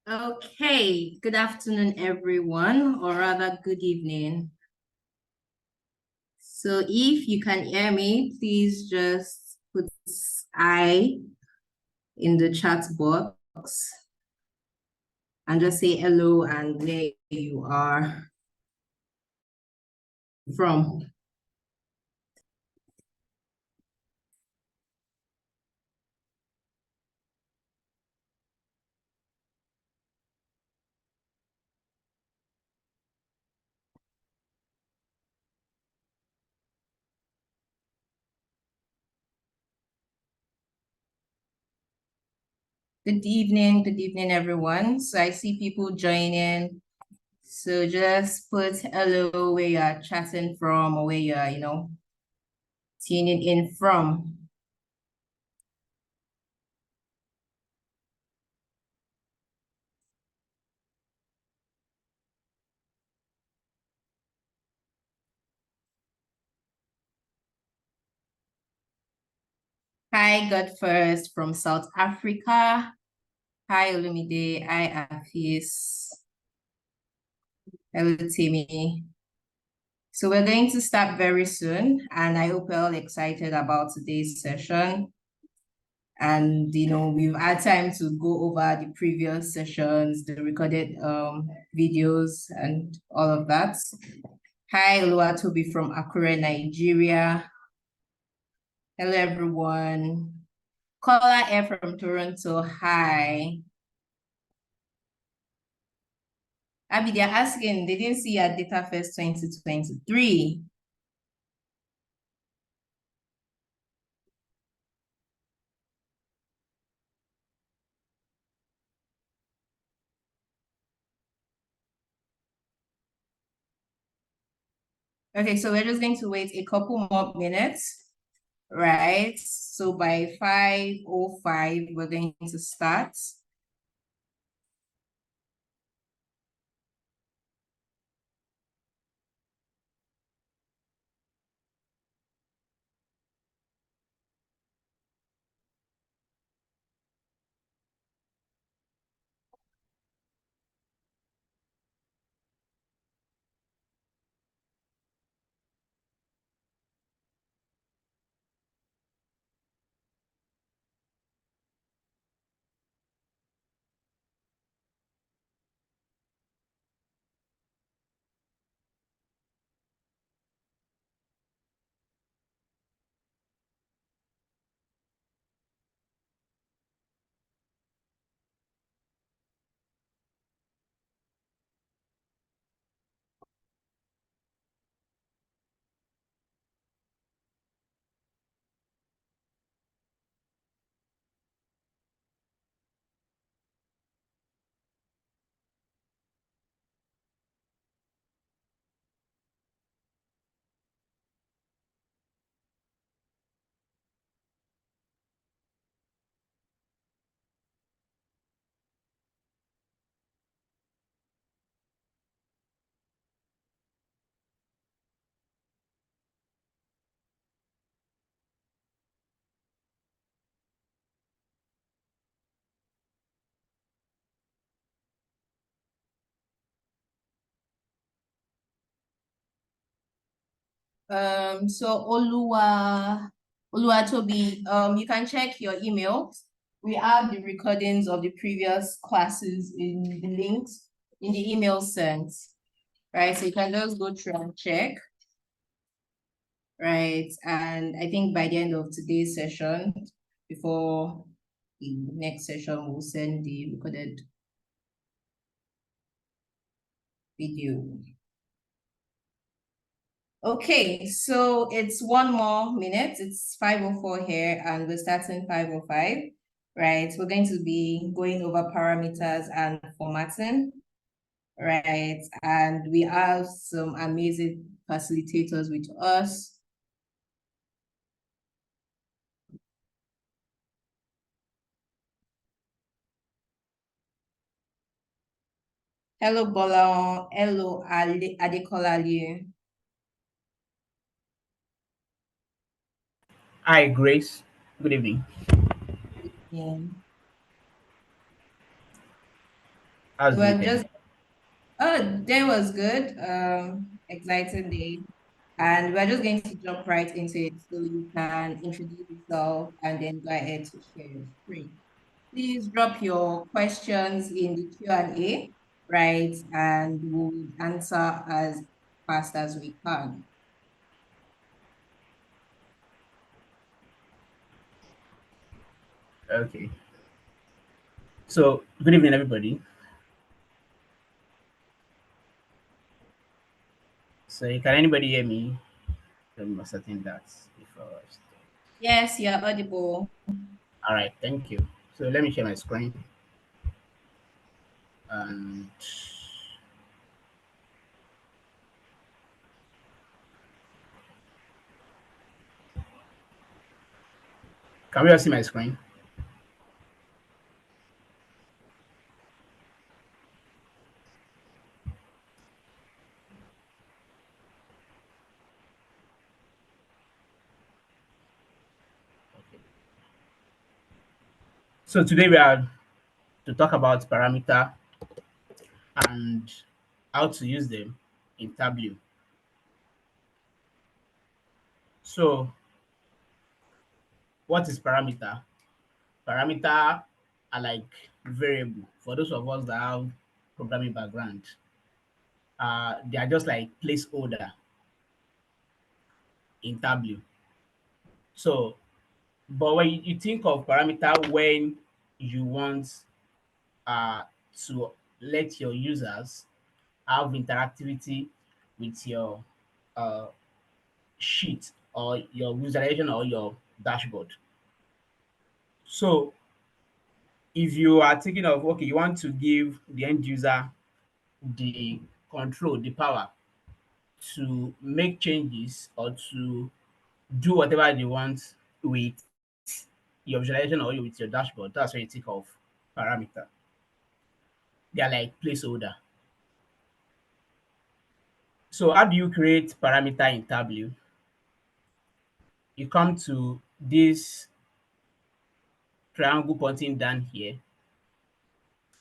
Okay, good afternoon, everyone, or rather, good evening. So if you can hear me, please just put I in the chat box and just say hello and where you are from. Good evening, everyone. So I see people joining. So just put hello where you are chatting from or where you are, tuning in from. Hi, God First from South Africa. Hi, Olumide. Hi, Afis. Hello, Timmy. So we're going to start very soon, and I hope you're all excited about today's session. And, we've had time to go over the previous sessions, the recorded videos, and all of that. Hi, Oluwatobi from Akure, Nigeria. Hello, everyone. Caller Air from Toronto. Hi. Abby, they're asking, they didn't see your data first 2023. Okay, so we're just going to wait a couple more minutes, right? So by 5:05, we're going to start. So Oluwatobi, you can check your emails. We have the recordings of the previous classes in the links in the email sent, right? So you can just go through and check, right? And I think by the end of today's session, before the next session, we'll send the recorded video. Okay, so it's 1 more minute. It's 5:04 here, and we're starting 5:05, right? We're going to be going over parameters and formatting, right? And we have some amazing facilitators with us. Hello, Bola. Hello, Adekola. Hi, Grace. Good evening. Yeah. How's So the we're weekend? just, oh, day was good. Exciting day. And we're just going to jump right into it so you can introduce yourself and then go ahead to share your screen. Please drop your questions in the Q&A, right? And we'll answer as fast as we can. Okay. So, good evening, everybody. So, can anybody hear me? I'm certain that before I start. Yes, you're audible. All right, thank you. So, let me share my screen. And can we all see my screen? Okay. So, today we are to talk about parameter and how to use them in Tableau. So, what is parameter? Parameter are like variable for those of us that have programming background. They are just like placeholder in Tableau. So, but when you think of parameter when you want uh, to let your users have interactivity with your uh, sheet or your visualization or your dashboard. So, if you are thinking of okay, you want to give the end user the control, the power to make changes or to do whatever they want with your visualization or with your dashboard. That's where you think of parameter. They are like placeholder. So how do you create parameter in Tableau? You come to this triangle pointing down here,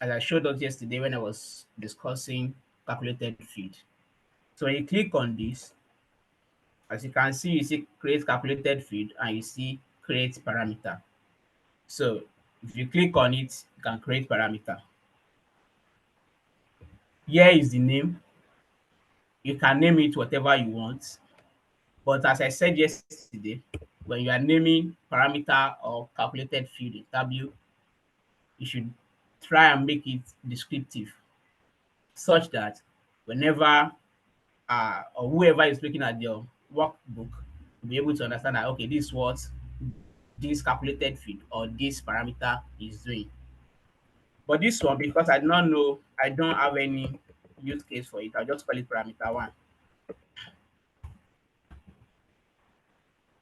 as I showed us yesterday when I was discussing calculated field. So when you click on this, as you can see, you see create calculated field and you see create parameter. So if you click on it, you can create parameter. Here is the name. You can name it whatever you want. But as I said yesterday, when you are naming parameter or calculated field in Tableau, you should try and make it descriptive such that whenever or whoever is looking at your workbook will be able to understand that okay, this is what this calculated field or this parameter is doing. But this one, because I do not know, I don't have any use case for it. I'll just call it parameter one.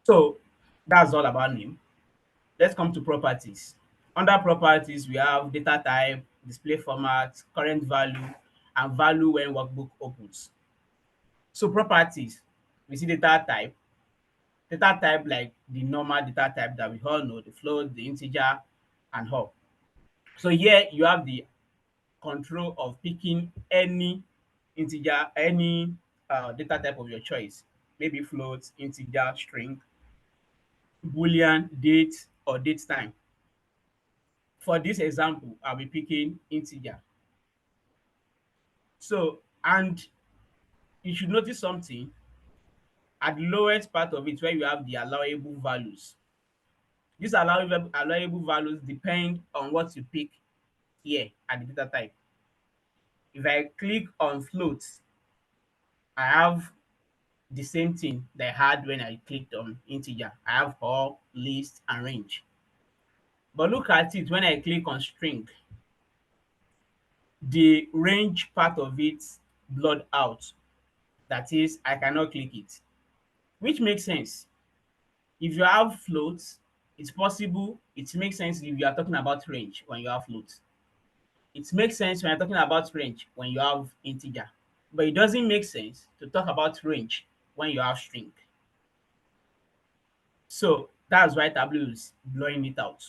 So that's all about name. Let's come to properties. Under properties, we have data type, display format, current value, and value when workbook opens. So properties, we see data type like the normal data type that we all know, the float, the integer, and all. So here you have the control of picking any integer, any data type of your choice, maybe float, integer, string, boolean, date, or date time. For this example, I'll be picking integer. So, and you should notice something at the lowest part of it where you have the allowable values. These allowable values depend on what you pick here at the data type. If I click on float, I have the same thing that I had when I clicked on integer. I have all, list, and range. But look at it when I click on string, the range part of it blurred out. That is, I cannot click it, which makes sense. If you have floats, it's possible. It makes sense if you are talking about range when you have float. It makes sense when you're talking about range when you have integer. But it doesn't make sense to talk about range when you have string. So that's why Tableau is blowing it out.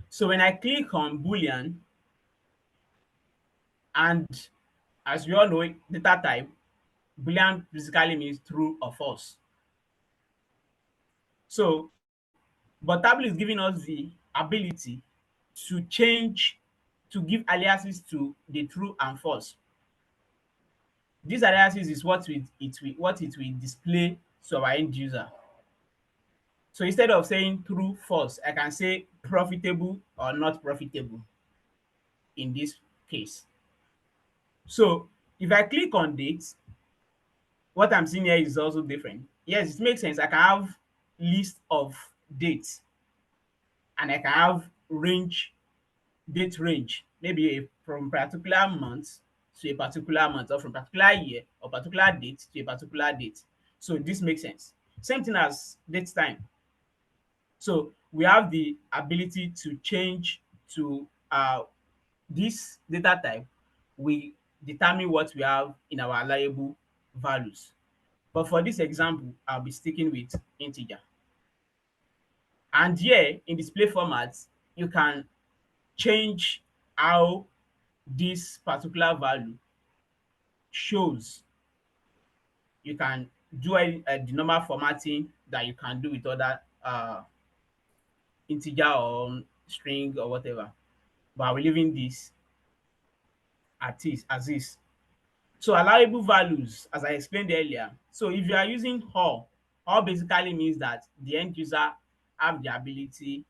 So when I click on Boolean, And as we all know, data type, Boolean basically means true or false. So, but Tableau is giving us the ability to change, to give aliases to the true and false. This aliases is what it will display to our end user. So instead of saying true, false, I can say profitable or not profitable in this case. So if I click on date, what I'm seeing here is also different. Yes, it makes sense. I can have list of dates and I can have date range, maybe from particular month to a particular month, or from particular year or particular date to a particular date. So this makes sense. Same thing as date time. So we have the ability to change to this data type. We determine what we have in our allowable values. But for this example, I'll be sticking with integer. And here in display format, you can change how this particular value shows. You can do the normal formatting that you can do with other integer or string or whatever. But we're leaving this as is. So allowable values, as I explained earlier. So if you are using all basically means that the end user have the ability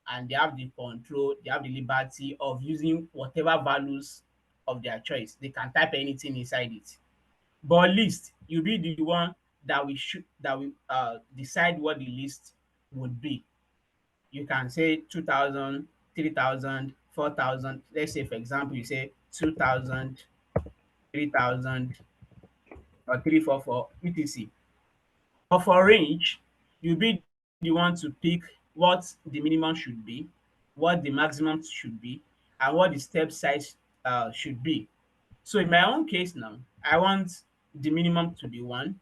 and they have the control, they have the liberty of using whatever values of their choice. They can type anything inside it. But list, you'll be the one that will decide what the list would be. You can say 2,000, 3,000, 4,000. Let's say, for example, you say 2,000, 3,000, or 344, etc. But for range, you'll be the one to pick what the minimum should be, what the maximum should be, and what the step size should be. So in my own case now, I want the minimum to be 1.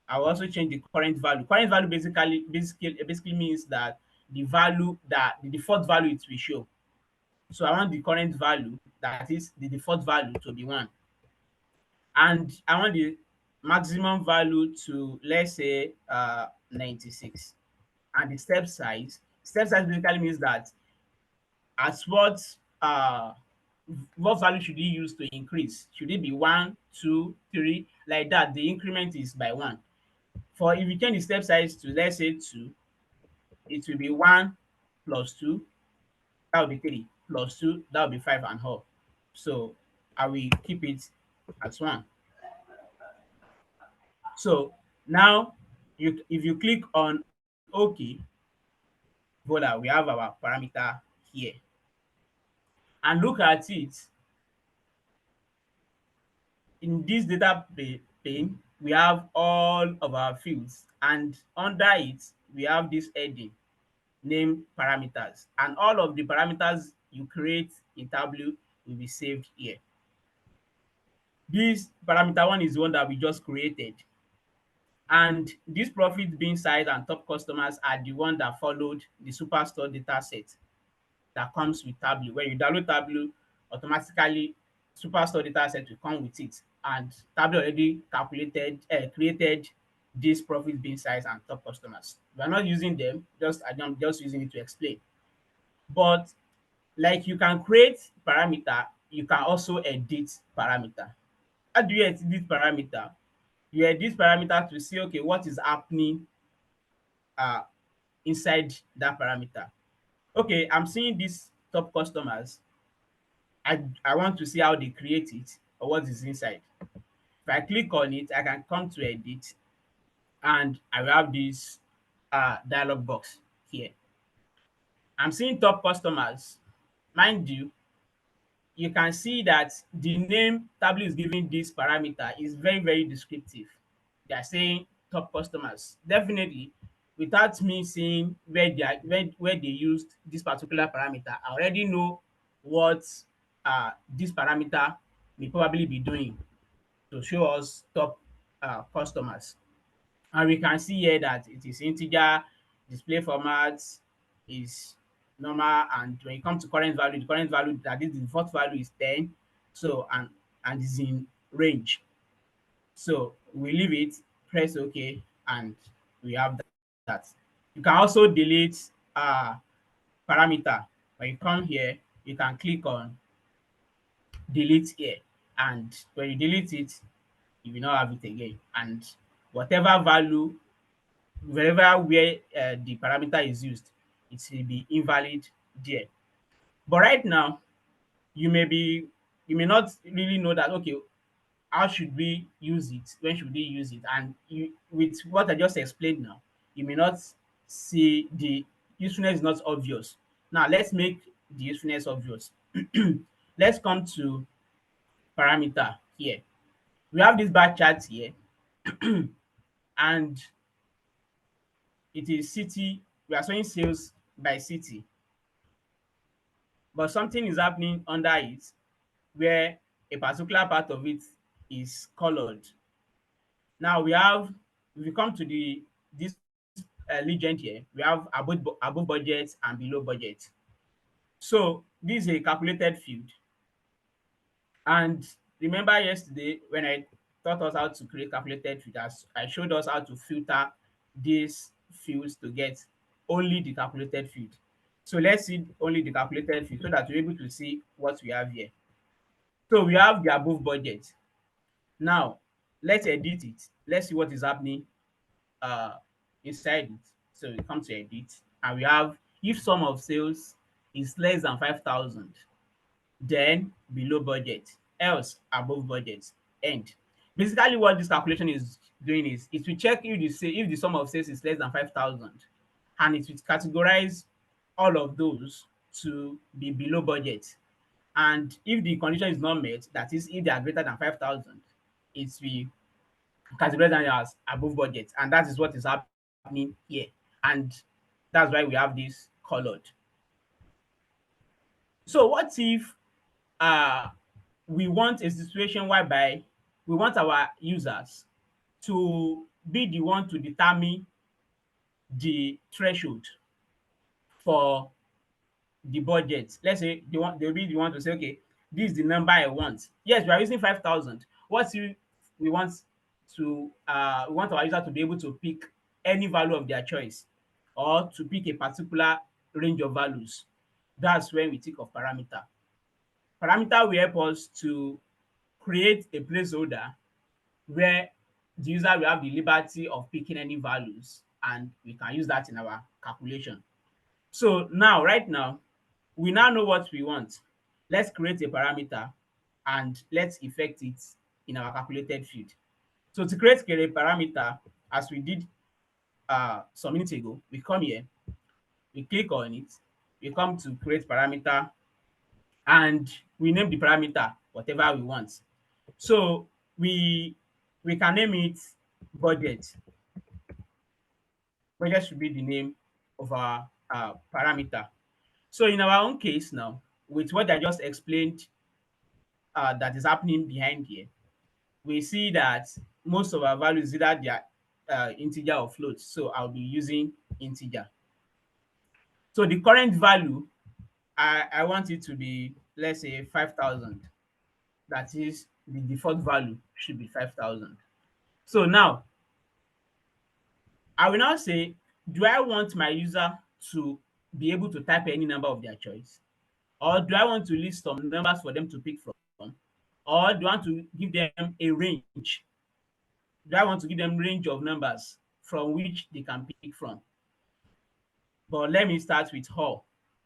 I will also change the current value. Current value basically means that the default value it will show. So I want the current value, that is the default value, to be 1. And I want the maximum value to, let's say, 96. And the step size basically means that as what value should you use to increase? Should it be 1, 2, 3, like that? The increment is by 1. For if you change the step size to, let's say, 2, it will be 1 plus 2, that will be 3, plus 2, that will be 5, and all. So I will keep it as 1. So now, if you click on OK, voila, we have our parameter here. And look at it. In this data pane, we have all of our fields, and under it, we have this heading, name parameters. And all of the parameters you create in Tableau will be saved here. This parameter 1 is the one that we just created. And this profit bin size and top customers are the one that followed the Superstore data set that comes with Tableau. When you download Tableau, automatically Superstore data set will come with it. And Tableau already created this profit bin size and top customers. We are not using them, I'm just using it to explain. But like you can create parameter, you can also edit parameter. How do you edit parameter? You edit parameter to see, okay, what is happening uh, inside that parameter. Okay, I'm seeing these top customers. I want to see how they create it or what is inside. If I click on it, I can come to edit and I will have this dialog box here. I'm seeing top customers. Mind you, you can see that the name Tableau is giving this parameter is very, very descriptive. They are saying top customers. Definitely, without me seeing where they used this particular parameter, I already know what this parameter may probably be doing to show us top customers. And we can see here that it is integer, display format is normal, and when you come to current value, the current value, that is the default value, is 10. So and is in range. So we leave it, press OK, and we have that. You can also delete parameter. When you come here, you can click on delete here, and when you delete it, you will not have it again. And whatever value, wherever where the parameter is used, it will be invalid there. But right now, you may be you may not really know that, okay, how should we use it? When should we use it? And you, with what I just explained now, you may not see the usefulness is not obvious. Now let's make the usefulness obvious. Let's come to parameter here. We have this bar chart here, and it is city. We are showing sales by city, but something is happening under it where a particular part of it is colored. Now we have, if we come to this legend here, we have above budget and below budget. So this is a calculated field. And remember yesterday when I taught us how to create calculated filters, I showed us how to filter these fields to get only the calculated field. So let's see only the calculated field so that we're able to see what we have here. So we have the above budget. Now let's edit it. Let's see what is happening uh, inside it. So we come to edit, and we have if sum of sales is less than 5,000, then below budget, else above budget, end. Basically, what this calculation is doing is it will check if the sum of sales is less than 5,000, and it will categorize all of those to be below budget. And if the condition is not met, that is, if they are greater than 5,000, it will categorize them as above budget, and that is what is happening here. And that's why we have this colored. So what if we want a situation whereby we want our users to be the one to determine the threshold for the budget? Let's say they'll be the one to say, okay, this is the number I want. Yes, we are using 5,000. What if we want we want our user to be able to pick any value of their choice, or to pick a particular range of values? That's when we think of parameter. Parameter will help us to create a placeholder where the user will have the liberty of picking any values, and we can use that in our calculation. So now, right now, we now know what we want. Let's create a parameter and let's effect it in our calculated field. So to create a parameter, as we did some minutes ago, we come here, we click on it, we come to create parameter, and we name the parameter whatever we want. So we can name it budget. Budget should be the name of our parameter. So in our own case now, with what I just explained that is happening behind here, we see that most of our values either they are integer or float. So I'll be using integer. So the current value, I want it to be, let's say, 5,000. That is, the default value should be 5,000. So now, I will now say, do I want my user to be able to type any number of their choice? Or do I want to list some numbers for them to pick from? Or do I want to give them a range? Do I want to give them range of numbers from which they can pick from? But let me start with all.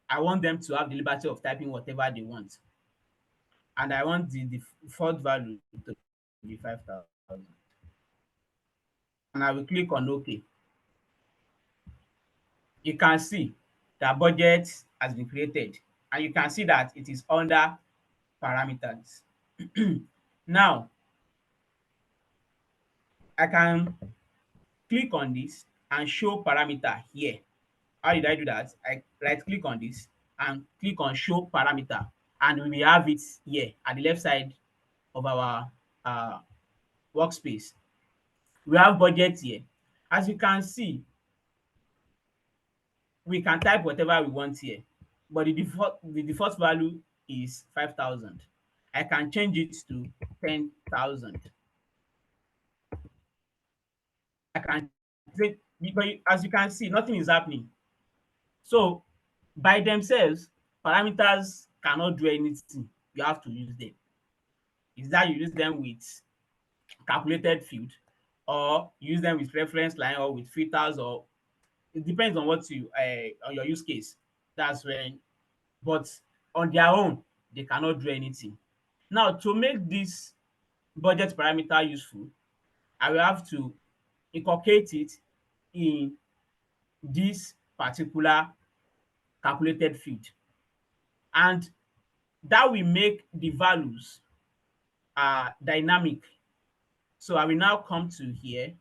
I want them to have the liberty of typing whatever they want. And I want the default value to be 5,000. And I will click on OK. You can see that budget has been created, and you can see that it is under parameters. Now, I can click on this and show parameter here. How did I do that? I right click on this and click on show parameter, and we will have it here at the left side of our workspace. We have budget here. As you can see, we can type whatever we want here, but the default value is 5,000. I can change it to 10,000. I can change, but as you can see, nothing is happening. So by themselves, parameters cannot do anything. You have to use them. Is that you use them with calculated field, or use them with reference line, or with filters, or it depends on what you on your use case. That's when, but on their own, they cannot do anything. Now, to make this budget parameter useful, I will have to inculcate it in this particular calculated field, and that will make the values dynamic. So I will now come to here.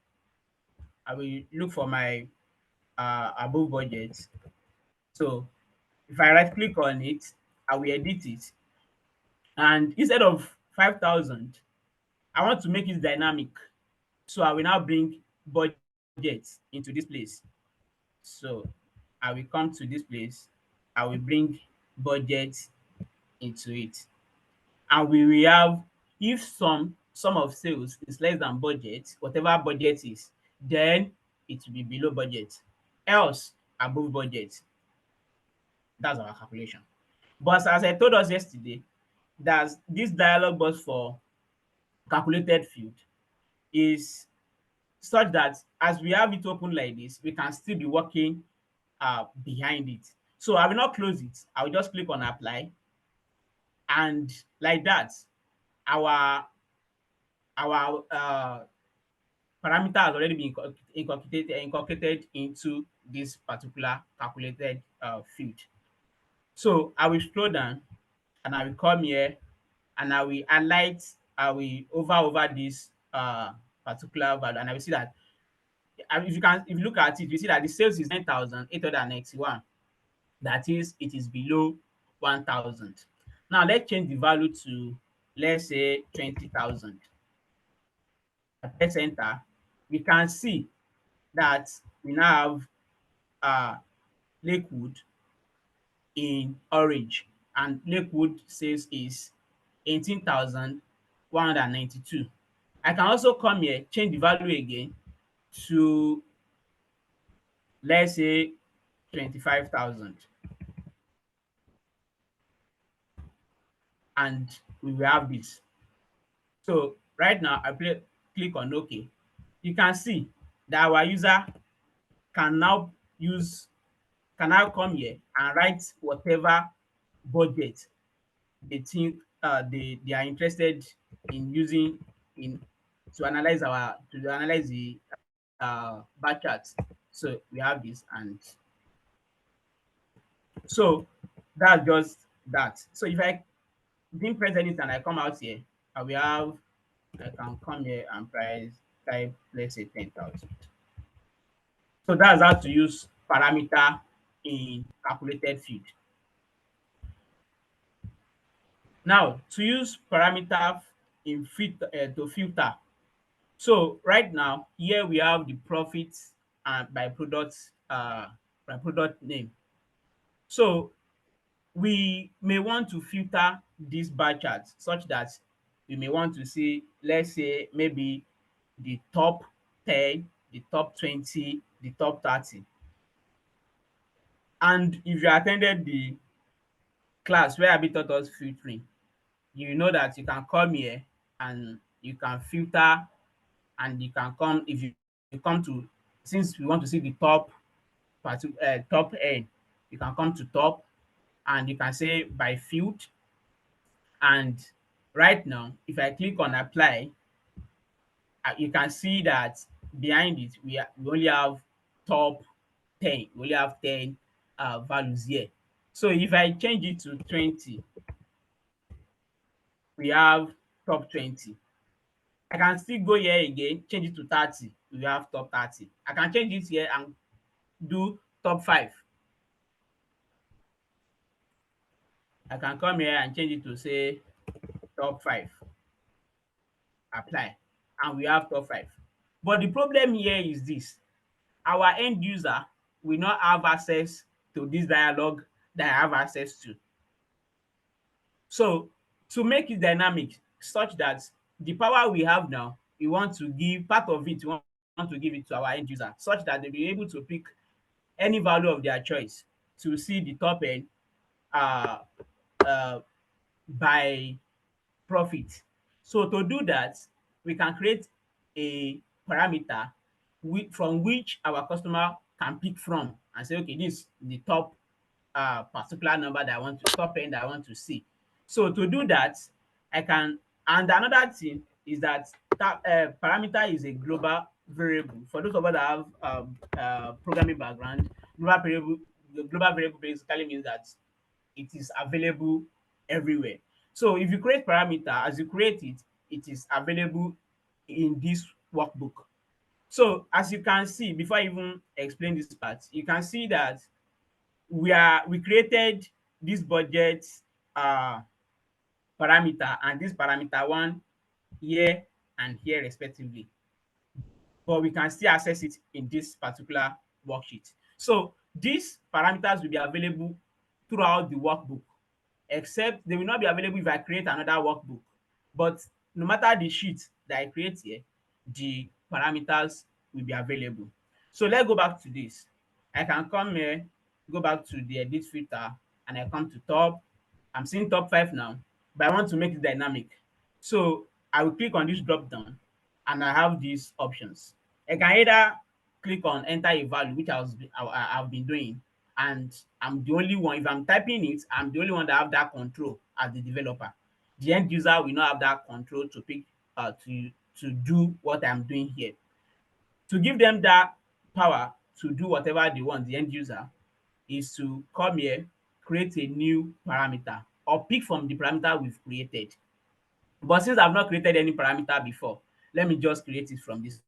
I will look for my above budget. So if I right click on it, I will edit it. And instead of 5,000, I want to make it dynamic. So I will now bring budget into this place. So I will come to this place. I will bring budget into it. And we will have, if sum of sales is less than budget, whatever budget is, then it will be below budget. Else, above budget. That's our calculation. But as I told us yesterday, that this dialog box for calculated field is such that as we have it open like this, we can still be working behind it. So I will not close it. I will just click on apply, and like that, our parameter has already been incorporated into this particular calculated field. So I will scroll down, and I will come here, and I will highlight, I will over this particular value, and I will see that if you look at it, you see that the sales is 9,891. That is, it is below 1,000. Now let's change the value to, let's say, 20,000. Press enter. We can see that we now have Lakewood in orange, and Lakewood sales is 18,192. I can also come here, change the value again to, let's say, 25,000, and we will have this. So right now, I click on OK. You can see that our user can now come here and write whatever budget they think they are interested in using in to analyze the bar charts. So we have this, and so that's just that. So if I didn't press anything and I come out here, I can come here and type, let's say, 10,000. So that's how to use parameter in calculated field. Now, to use parameter in to filter. So right now, here we have the profit by product name. So we may want to filter this bar chart such that we may want to see, let's say, maybe the top 10, the top 20, the top 30. And if you attended the class where Abi taught us filtering, you know that you can come here and you can filter, and you can come, if you come to, since we want to see the top end, you can come to top, and you can say by field. And right now, if I click on apply, you can see that behind it, we only have top 10. We only have 10 values here. So if I change it to 20, we have top 20. I can still go here again, change it to 30. We have top 30. I can change it here and do top 5. I can come here and change it to, say, top 5. Apply. And we have top 5. But the problem here is this. Our end user will not have access to this dialog that I have access to. So to make it dynamic such that the power we have now, we want to give part of it, we want to give it to our end user such that they'll be able to pick any value of their choice to see the top end uh, uh, by profit. So to do that, we can create a parameter from which our customer can pick from and say, okay, this is the top particular number that I want to top end I want to see. So to do that, I can, and another thing is that parameter is a global variable. For those of us that have programming background, global variable basically means that it is available everywhere. So if you create parameter, as you create it, it is available in this workbook. So as you can see, before I even explain this part, you can see that we created this budget uh, parameter and this parameter one here and here respectively, but we can still access it in this particular worksheet. So these parameters will be available throughout the workbook, except they will not be available if I create another workbook. But no matter the sheet that I create here, the parameters will be available. So let's go back to this. I can come here, go back to the edit filter, and I come to top. I'm seeing top 5 now, but I want to make it dynamic. So I will click on this drop down and I have these options. I can either click on enter a value, which I've been doing, and I'm the only one. If I'm typing it, I'm the only one that have that control as the developer. The end user will not have that control to pick to do what I'm doing here. To give them that power to do whatever they want, the end user, is to come here, create a new parameter or pick from the parameter we've created. But since I've not created any parameter before, let me just create it from this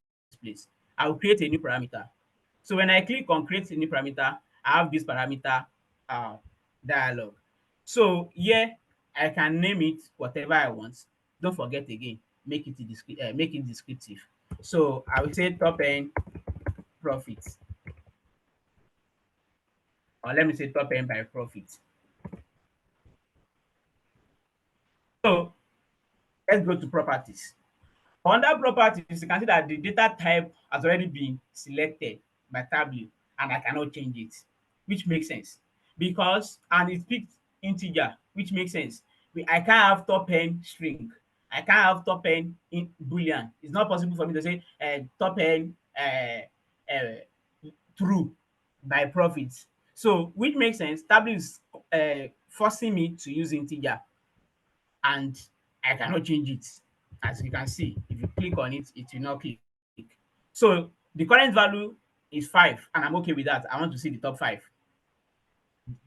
place. I will create a new parameter. So when I click on create a new parameter, I have this parameter uh, dialog. So here I can name it whatever I want. Don't forget again, make it descriptive. So I will say top end profit, or let me say top end by profit. So let's go to properties. Under properties, you can see that the data type has already been selected by Tableau and I cannot change it, which makes sense because, and it picked integer, which makes sense. I can't have top end string. I can't have top end in boolean. It's not possible for me to say top end true by profit. So which makes sense. Tableau is forcing me to use integer and I cannot change it. As you can see, if you click on it, it will not click. So the current value is 5 and I'm okay with that. I want to see the top 5.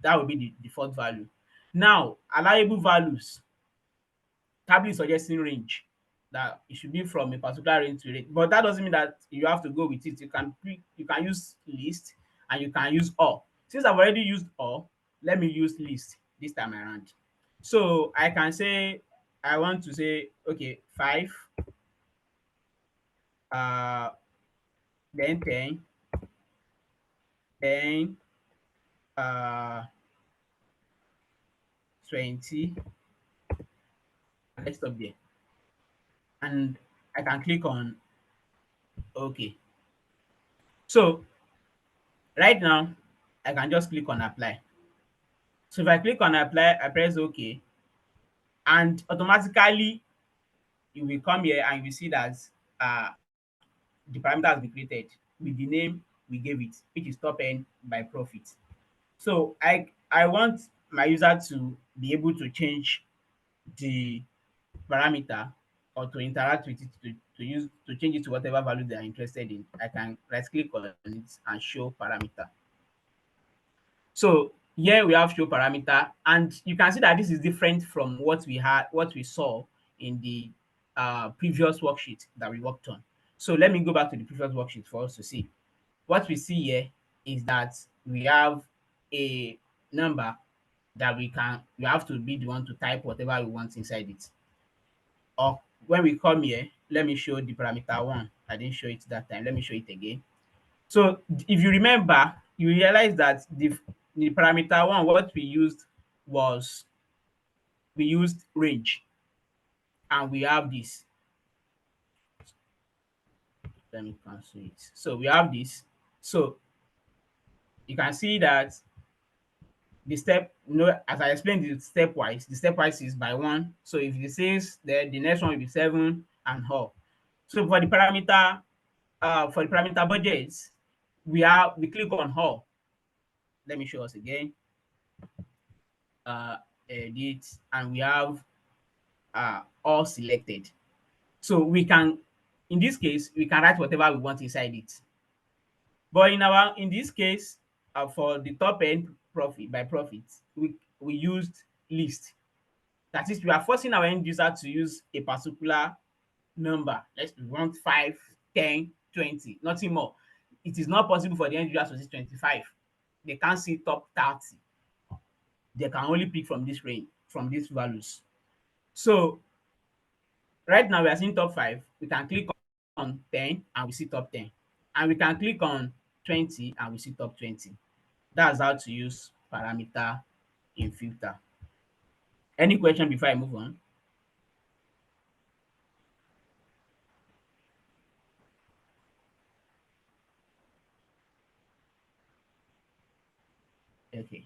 That will be the default value. Now, allowable values. Tableau is suggesting range, that it should be from a particular range to rate. But that doesn't mean that you have to go with it. You can use list and you can use all. Since I've already used all, let me use list this time around. So I can say I want to say okay 5, then 10, then 20. Let's stop there. And I can click on OK. So right now, I can just click on apply. So if I click on apply, I press OK, and automatically you will come here and you will see that the parameter has been created with the name we gave it, which is top end by profit. So I want my user to be able to change the parameter or to interact with it to change it to whatever value they are interested in. I can right click on it and show parameter. So here we have show parameter, and you can see that this is different from what we saw in the previous worksheet that we worked on. So let me go back to the previous worksheet for us to see. What we see here is that we have a number that we have to be the one to type whatever we want inside it. Or when we come here, let me show the parameter one. I didn't show it that time. Let me show it again. So if you remember, you realize that the parameter one, what we used was we used range, and we have this. Let me cancel it. So we have this. So you can see that the step, as I explained it stepwise, the stepwise is by one. So if it says that the next one will be 7 and all. So for the parameter budgets, we click on all. Let me show us again. Edit, and we have all selected. So we can, in this case, we can write whatever we want inside it. But in this case, for the top end profit by profit, we used list. That is, we are forcing our end user to use a particular number. Let's we want 5, 10, 20, nothing more. It is not possible for the end user to see 25. They can't see top 30. They can only pick from this range, from these values. So right now we are seeing top 5. We can click on 10 and we see top 10. And we can click on 20 and we see top 20. That's how to use parameter in filter. Any question before I move on? Okay.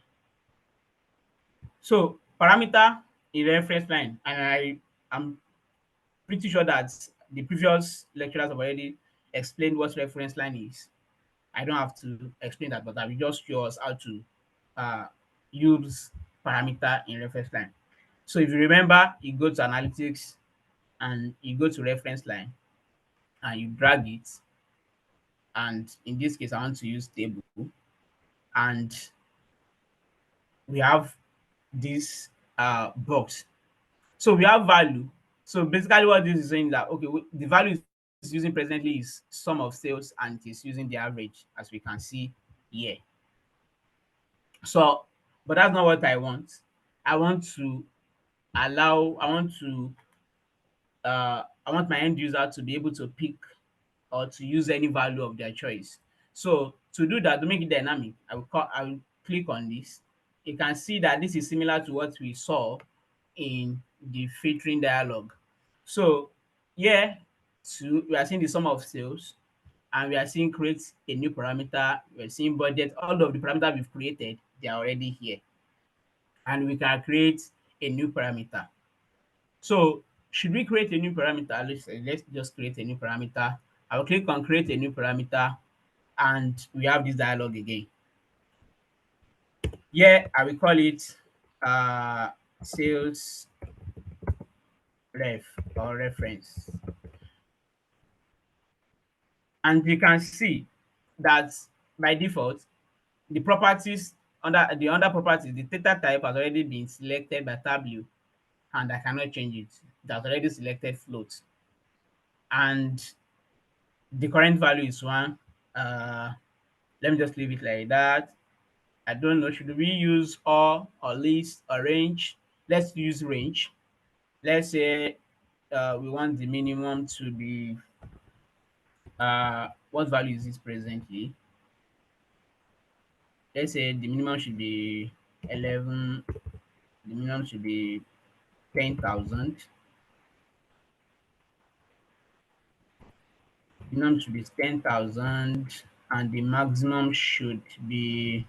So parameter in reference line, and am pretty sure that the previous lecturers have already explained what reference line is. I don't have to explain that, but I will just show us how to uh, use parameter in reference line. So if you remember, you go to analytics and you go to reference line and you drag it. And in this case, I want to use table. And we have this box. So we have value. So basically what this is saying that, okay, the value is using presently is sum of sales, and it is using the average, as we can see here. So, but that's not what I want. I want to I want my end user to be able to pick or to use any value of their choice. So to do that, to make it dynamic, I will click on this. You can see that this is similar to what we saw in the filtering dialog. So here we are seeing the sum of sales, and we are seeing create a new parameter. We're seeing budget. All of the parameters we've created, they are already here. And we can create a new parameter. So should we create a new parameter? Let's just create a new parameter. I will click on create a new parameter, and we have this dialog again. Here I will call it sales ref or reference. And you can see that by default, the properties under properties, the data type has already been selected by Tableau, and I cannot change it. That's already selected float. And the current value is 1. Let me just leave it like that. I don't know, should we use all or list or range? Let's use range. Let's say we want the minimum to be what value is this presently? Let's say the minimum should be 11, the minimum should be 10,000. The minimum should be 10,000, and the maximum should be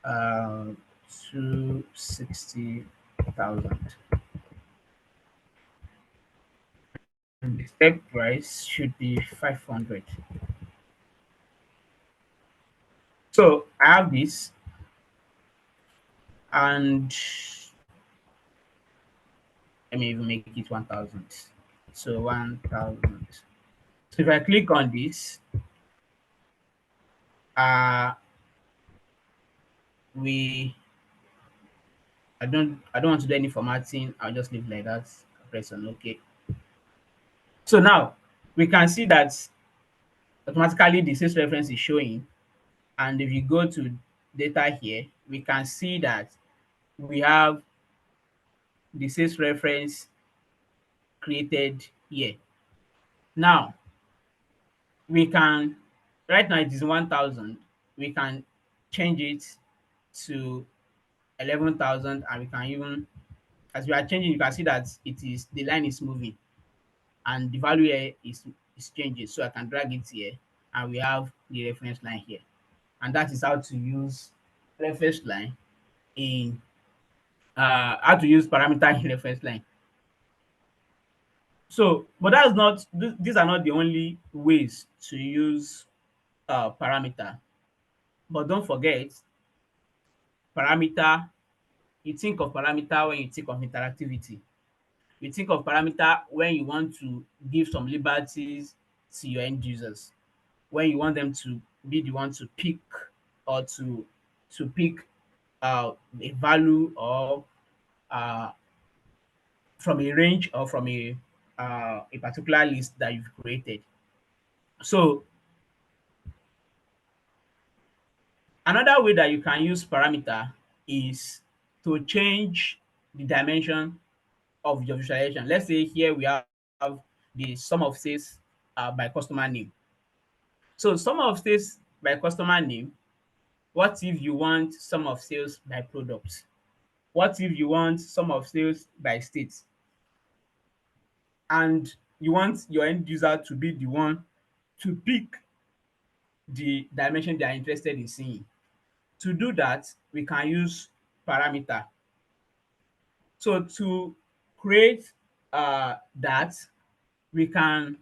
260,000. And the step price should be 500. So I have this, and let me even make it 1,000. So 1,000. So if I click on this, we I don't want to do any formatting. I'll just leave like that. Press on OK. So now we can see that automatically the sales reference is showing. And if you go to data here, we can see that we have the sales reference created here. Now we can, right now it is 1,000. We can change it to 11,000, and we can even As we are changing, you can see that the line is moving and the value here is changing. So I can drag it here and we have the reference line here. And that is how to use reference line in how to use parameter in reference line. So, but that's not these are not the only ways to use parameter. But don't forget, parameter, you think of parameter when you think of interactivity. You think of parameter when you want to give some liberties to your end users, when you want them to be the one to pick or to pick a value or uh, from a range or from a particular list that you've created. So another way that you can use parameter is to change the dimension of your visualization. Let's say here we have the sum of sales by customer name. So sum of sales by customer name, what if you want sum of sales by products? What if you want sum of sales by state? And you want your end user to be the one to pick the dimension they are interested in seeing. To do that, we can use parameter. So to create that, we can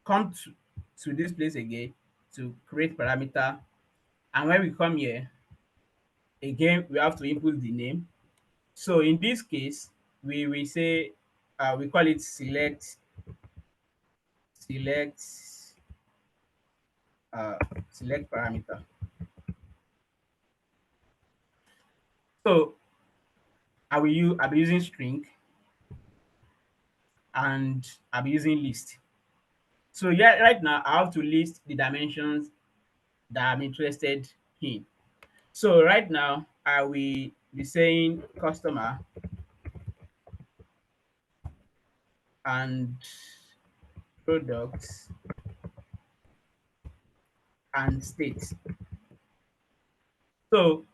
come to this place again to create parameter. And when we come here, again, we have to input the name. So in this case, we will say, we call it select, uh, select parameter. So I'll be using string and I'll be using list. So yeah, right now I have to list the dimensions that I'm interested in. So right now I will be saying customer and products and state. So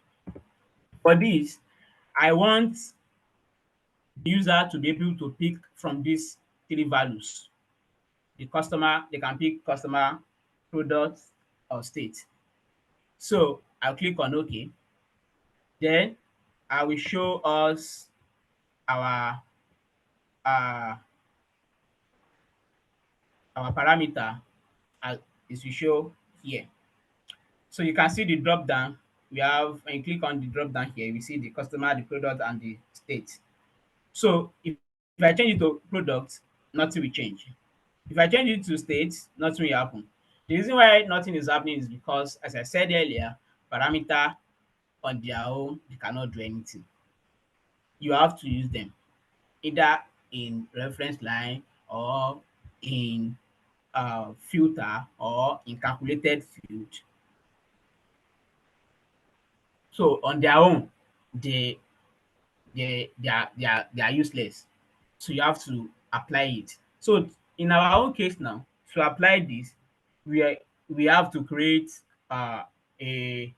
for this, I want the user to be able to pick from these three values. The customer, they can pick customer, product, or state. So I'll click on OK. Then I will show us our uh, our parameter as is we show here. So you can see the drop down. We have when you click on the drop down here, we see the customer, the product, and the state. So if I change it to product, nothing will change. If I change it to state, nothing will happen. The reason why nothing is happening is because, as I said earlier, parameter on their own, they cannot do anything. You have to use them either in reference line or in filter or in calculated field. So on their own, they they are useless. So you have to apply it. So in our own case now, to apply this, we are, we have to create a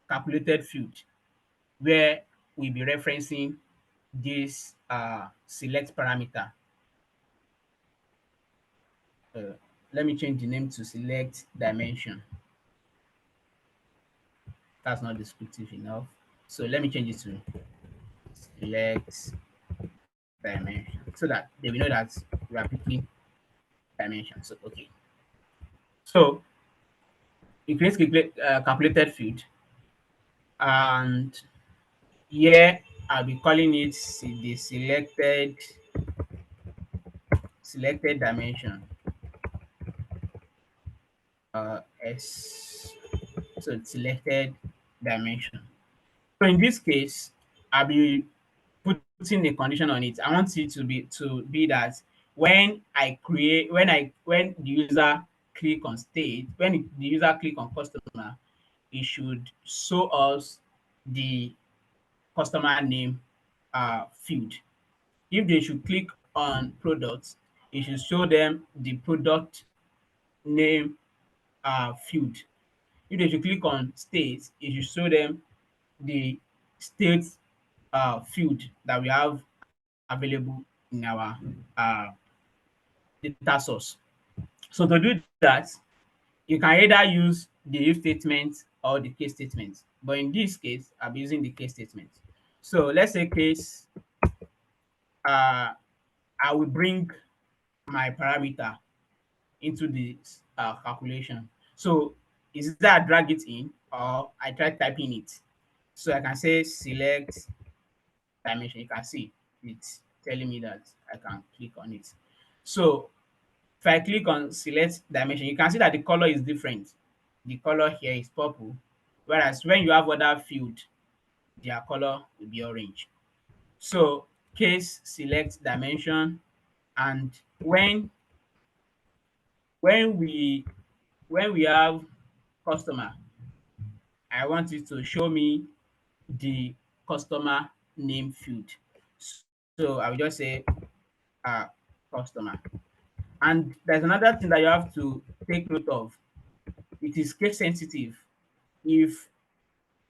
calculated field where we'll be referencing this select parameter. Uh, Let me change the name to select dimension. That's not descriptive enough. So let me change it to select dimension so that they will know that we are picking dimension. So okay. So it creates calculated field, and here I'll be calling it the selected dimension s. So it's selected dimension. So in this case, I'll be putting a condition on it. I want it to be that when I create when the user click on state, when the user click on customer, it should show us the customer name field. If they should click on products, it should show them the product name field. If they should click on state, it should show them the state field that we have available in our uh, data source. So to do that, you can either use the if statement or the case statement. But in this case, I'm using the case statement. So let's say case, I will bring my parameter into the calculation. So is that I drag it in or I try typing it. So I can say select dimension. You can see it's telling me that I can click on it. So if I click on select dimension, you can see that the color is different. The color here is purple, whereas when you have other field, their color will be orange. So case select dimension, and when we when we have customer, I want it to show me the customer name field. So I will just say uh, customer. And there's another thing that you have to take note of. It is case sensitive. If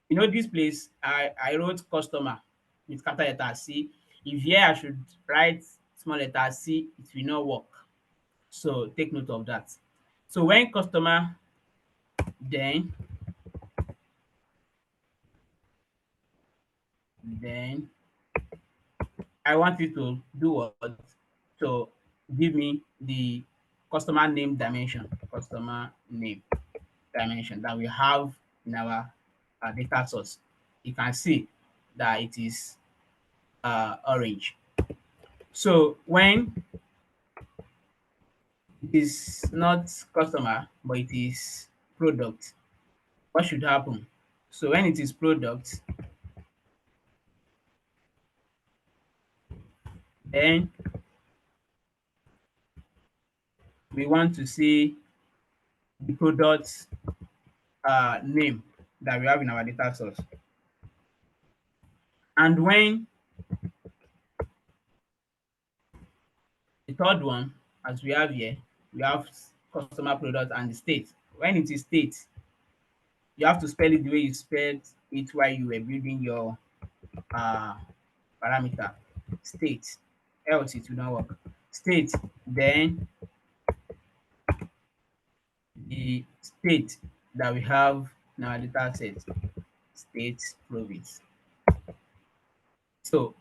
you know this place, I wrote customer with capital letter C. If here I should write small letter C, it will not work. So take note of that. So when customer, then then I want it to do what? To give me the customer name dimension, customer name dimension that we have in our data source. You can see that it is orange. So when it is not customer, but it is product, what should happen? So when it is product, then we want to see the product name that we have in our data source. And when the third one, as we have here, we have customer product and the state. When it is state, you have to spell it the way you spelled it while you were building your uh, parameter. State, else it will not work. State, then the state that we have in our data set, state province. So,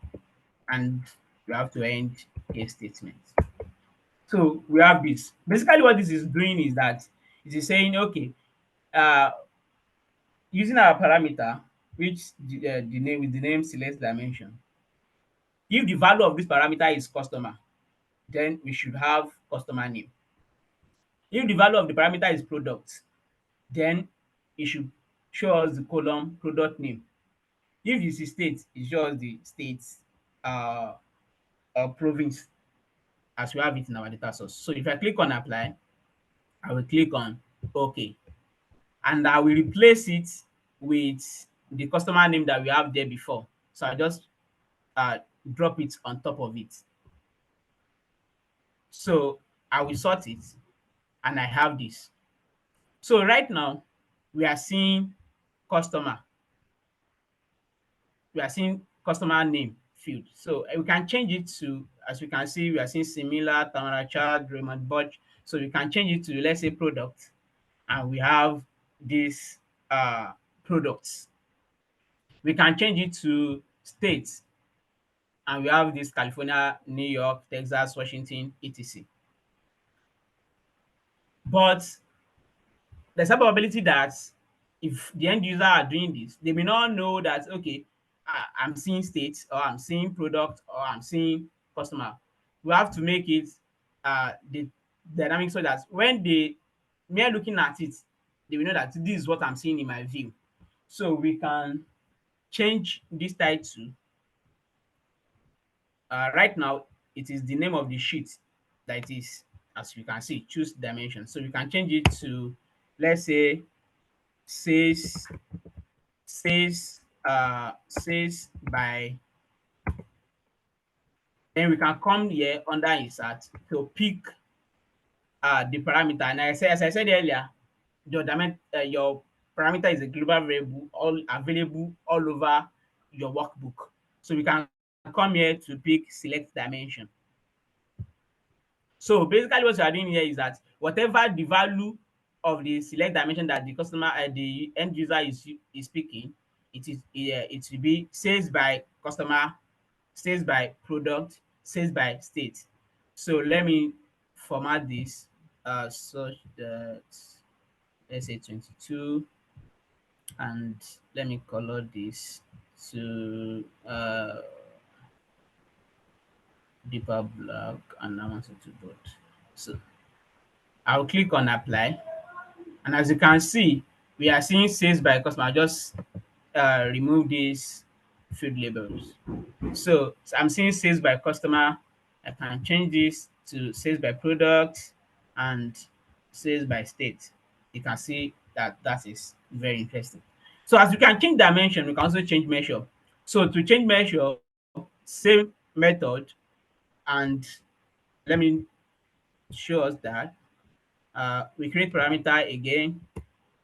and we have to end a statement. So we have this. Basically, what this is doing is that it is saying, okay, uh, using our parameter, which the name with the name select dimension, if the value of this parameter is customer, then we should have customer name. If the value of the parameter is product, then it should show us the column product name. If this is state, it shows the state uh, province as we have it in our data source. So if I click on apply, I will click on OK, and I will replace it with the customer name that we have there before. So I just drop it on top of it. So I will sort it, and I have this. So right now, we are seeing customer. We are seeing customer name field. So we can change it to, as we can see, we are seeing similar, Tamara Child, Raymond Budge. So we can change it to, let's say, product, and we have these products. We can change it to states, and we have this California, New York, Texas, Washington, etc. But there's a probability that if the end user are doing this, they may not know that, okay, I'm seeing states, or I'm seeing product, or I'm seeing customer. We have to make it the dynamic so that when they mere looking at it, they will know that this is what I'm seeing in my view. So we can change this title. Right now, it is the name of the sheet that it is, as you can see, choose dimension. So we can change it to, let's say, says says by, then we can come here under insert to pick the parameter. And as I said earlier, your parameter is a global variable all available all over your workbook. So we can come here to pick select dimension. So basically what you are doing here is that whatever the value of the select dimension that the customer the end user is picking, it will be sales by customer, sales by product, sales by state. So let me format this such that, let's say 22, and let me color this to deeper black, and I want it to bold. So I'll click on apply, and as you can see, we are seeing sales by customer. I just remove these field labels. So I'm seeing sales by customer. I can change this to sales by product and sales by state. You can see that that is very interesting. So as we can change dimension, we can also change measure. So to change measure, same method, and let me show us that. We create parameter again.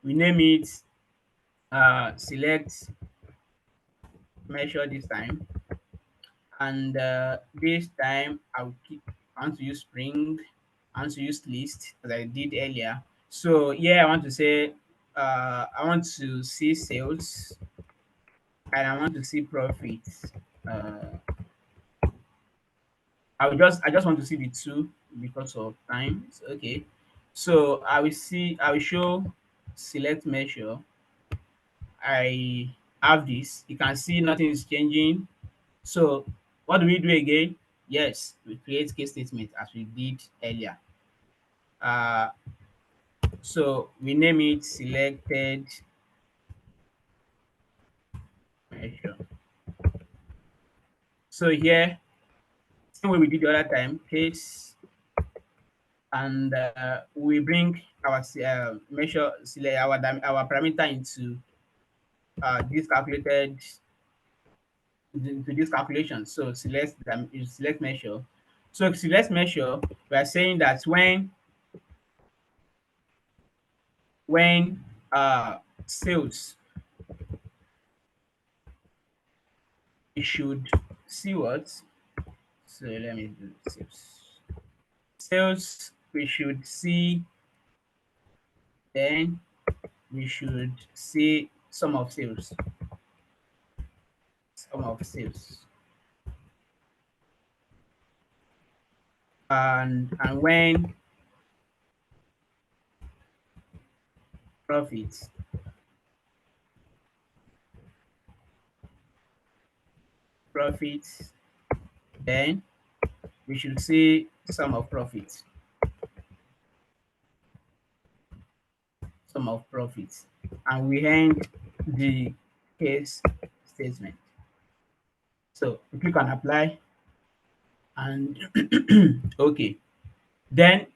We name it select measure this time, and this time I want to use spring. I want to use list as I did earlier. So yeah, I want to say I want to see sales and I want to see profits. Uh, I just want to see the two because of time. It's okay. So I will show select measure. I have this. You can see nothing is changing. So what do we do again? Yes, we create case statement as we did earlier. Uh, so we name it selected measure. So here, same way we did the other time, case, and we bring our measure, select our parameter into this calculated into this calculation. So select measure. So select measure, we are saying that when sales, we should see what. So let me do sales. Sales we should see, then we should see sum of sales. Sum of sales. And when profits, profits, then we should see sum of profits. Sum of profits. And we end the case statement. So we click on apply and okay. Then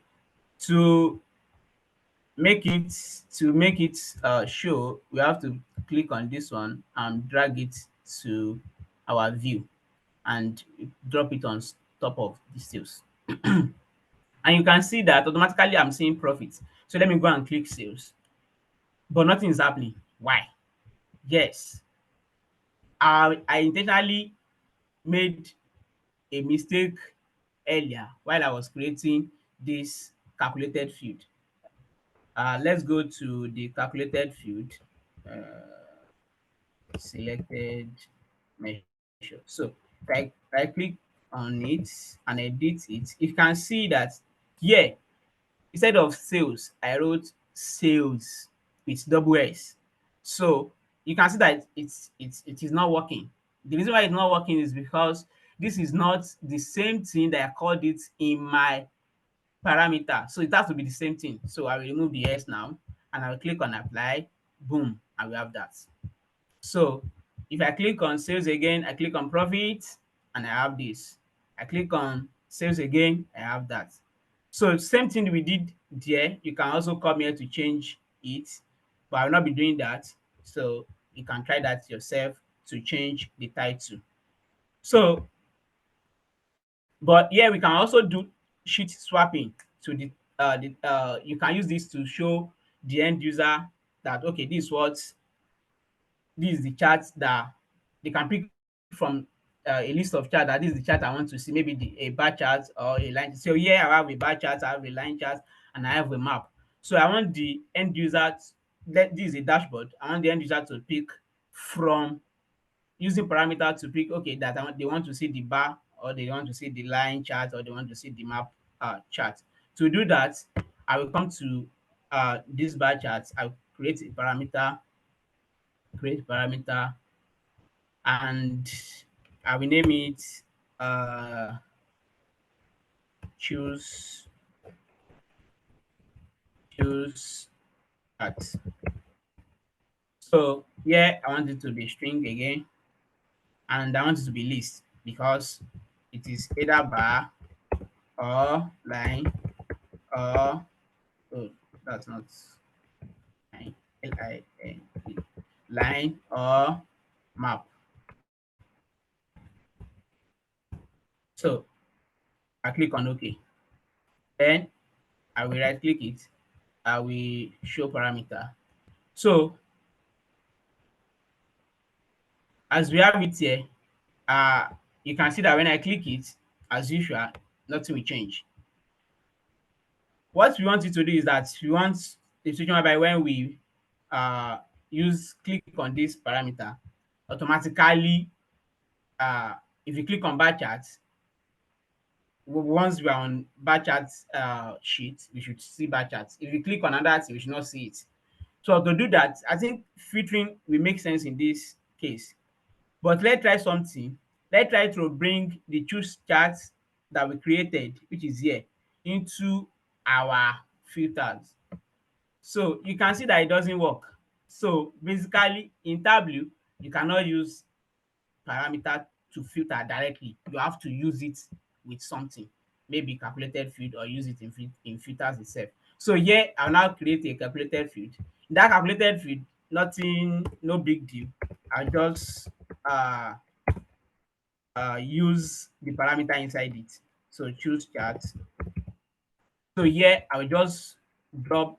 to make it show, we have to click on this one and drag it to our view and drop it on top of the sales. And you can see that automatically I'm seeing profits. So let me go and click sales, but nothing is happening. Why? Yes, I intentionally made a mistake earlier while I was creating this calculated field. Let's go to the calculated field, selected measure. So if I click on it and edit it, you can see that here, instead of sales, I wrote sales with double S. So you can see that it is not working. The reason why it's not working is because this is not the same thing that I called it in my parameter. So it has to be the same thing. So I will remove the S now and I will click on apply. Boom, and we have that. So if I click on sales again, I click on profit and I have this. I click on sales again, I have that. So same thing we did there, you can also come here to change it, but I will not be doing that. So you can try that yourself to change the title. So, but here we can also do sheet swapping to you can use this to show the end user that okay, this is the chart that they can pick from a list of chart, that is the chart I want to see, maybe a bar chart or a line. So here I have a bar chart, I have a line chart, and I have a map. So I want the end user, this is a dashboard. I want the end user to pick from using parameter to pick, okay, that they want to see the bar, or they want to see the line chart, or they want to see the map chart. To do that, I will come to this bar chart. I'll create parameter, and I will name it choose chart. So here I want it to be string again, and I want it to be list because it is either bar or line or, oh, that's not line, L-I-N-E, line or map. So I click on OK. Then I will right click it. I will show parameter. So as we have it here, you can see that when I click it, as usual, nothing will change. What we want it to do is that we want the situation whereby when we uh, click on this parameter, automatically, if you click on bar chart, once we are on bar chart sheet, we should see bar charts. If you click on another thing, we should not see it. So to do that, I think filtering will make sense in this case. But let's try something. Let's try to bring the choose chart that we created, which is here, into our filters. So you can see that it doesn't work. So basically in Tableau, you cannot use parameter to filter directly. You have to use it with something, maybe calculated field, or use it in filters itself. So here I'll now create a calculated field. In that calculated field, nothing, no big deal. I'll just use the parameter inside it. So choose chart. So here I will just drop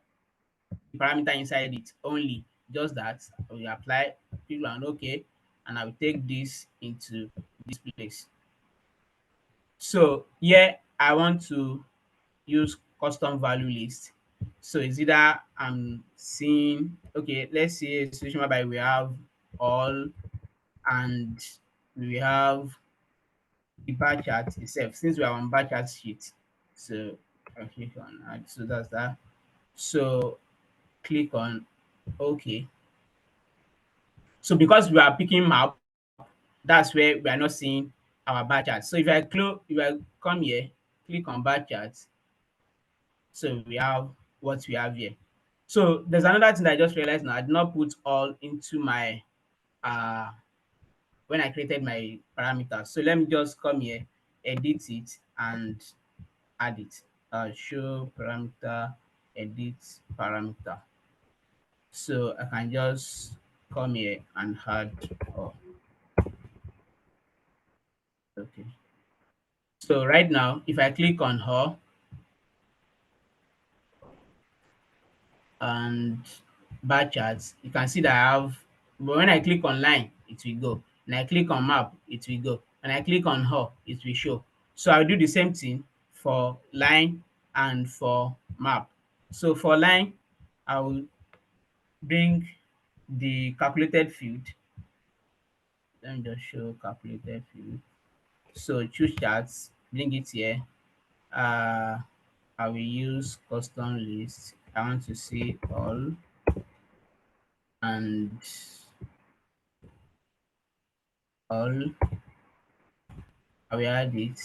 the parameter inside it only. Just that I will apply, click on OK, and I will take this into this place. So here I want to use custom value list. So it's either I'm seeing, okay, let's see a situation whereby we have all, and we have the bar chart itself, since we are on bar chart sheet. So I click on add, so that's that. So click on OK. So because we are picking map, that's where we are not seeing our bar chart. So if I come here, click on bar chart, so we have what we have here. So there's another thing that I just realized now. I did not put all into my when I created my parameters. So let me just come here, edit it, and add it. Show parameter, edit parameter. So I can just come here and add. Oh, okay. So right now, if I click on her and bar charts, you can see that I have, but when I click on line, it will go. When I click on map, it will go. When I click on her, it will show. So I'll do the same thing for line and for map. So for line, I will bring the calculated field. Let me just show calculated field. So choose charts, bring it here. I will use custom list. I want to see all, and all. I will add it,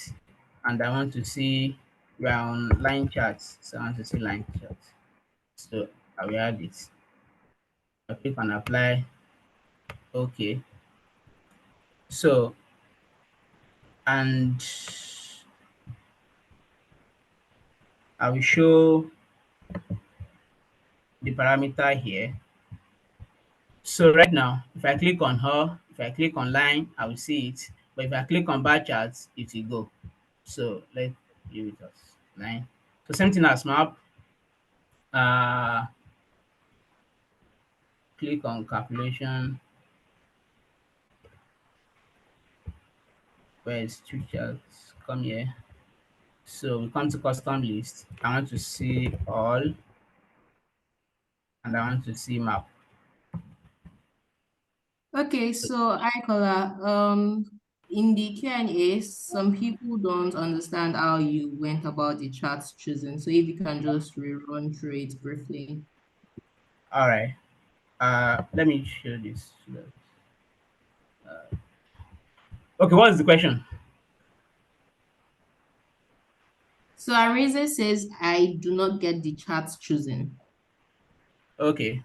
and I want to see, we are on line charts, so I want to see line charts. So I will add it. I click on apply. Okay. So, and I will show the parameter here. So right now, if I click on her, if I click on line, I will see it. But if I click on bar charts, it will go. So let's give it as line. So same thing as map. Uh, click on calculation. where is two charts? Come here. So we come to custom list. I want to see all, and I want to see map. Okay, so Aikola, in the Q&A, some people don't understand how you went about the charts choosing. So if you can just rerun through it briefly. All right. Let me show this. Okay, what is the question? So Arize says, I do not get the charts choosing. Okay.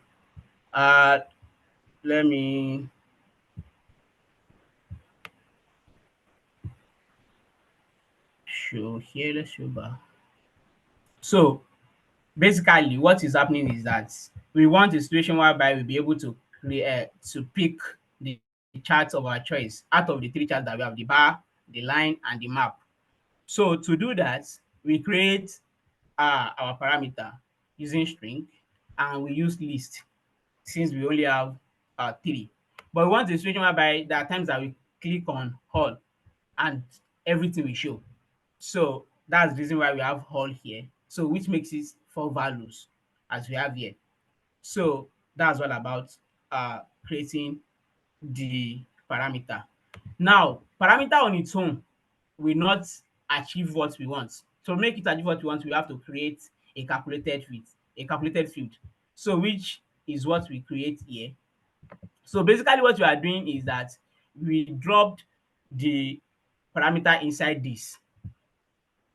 Uh, let me show here. Let's show back. So basically, what is happening is that we want a situation whereby we'll be able to create to pick the charts of our choice out of the three charts that we have: the bar, the line, and the map. So to do that, we create our parameter using string, and we use list since we only have three. But we want a situation whereby there are times that we click on all and everything will show. So that's the reason why we have all here. So which makes it four values as we have here. So that's all about creating the parameter. Now, parameter on its own will not achieve what we want. To make it achieve what we want, we have to create a calculated field. So which is what we create here. So basically what we are doing is that we dropped the parameter inside this.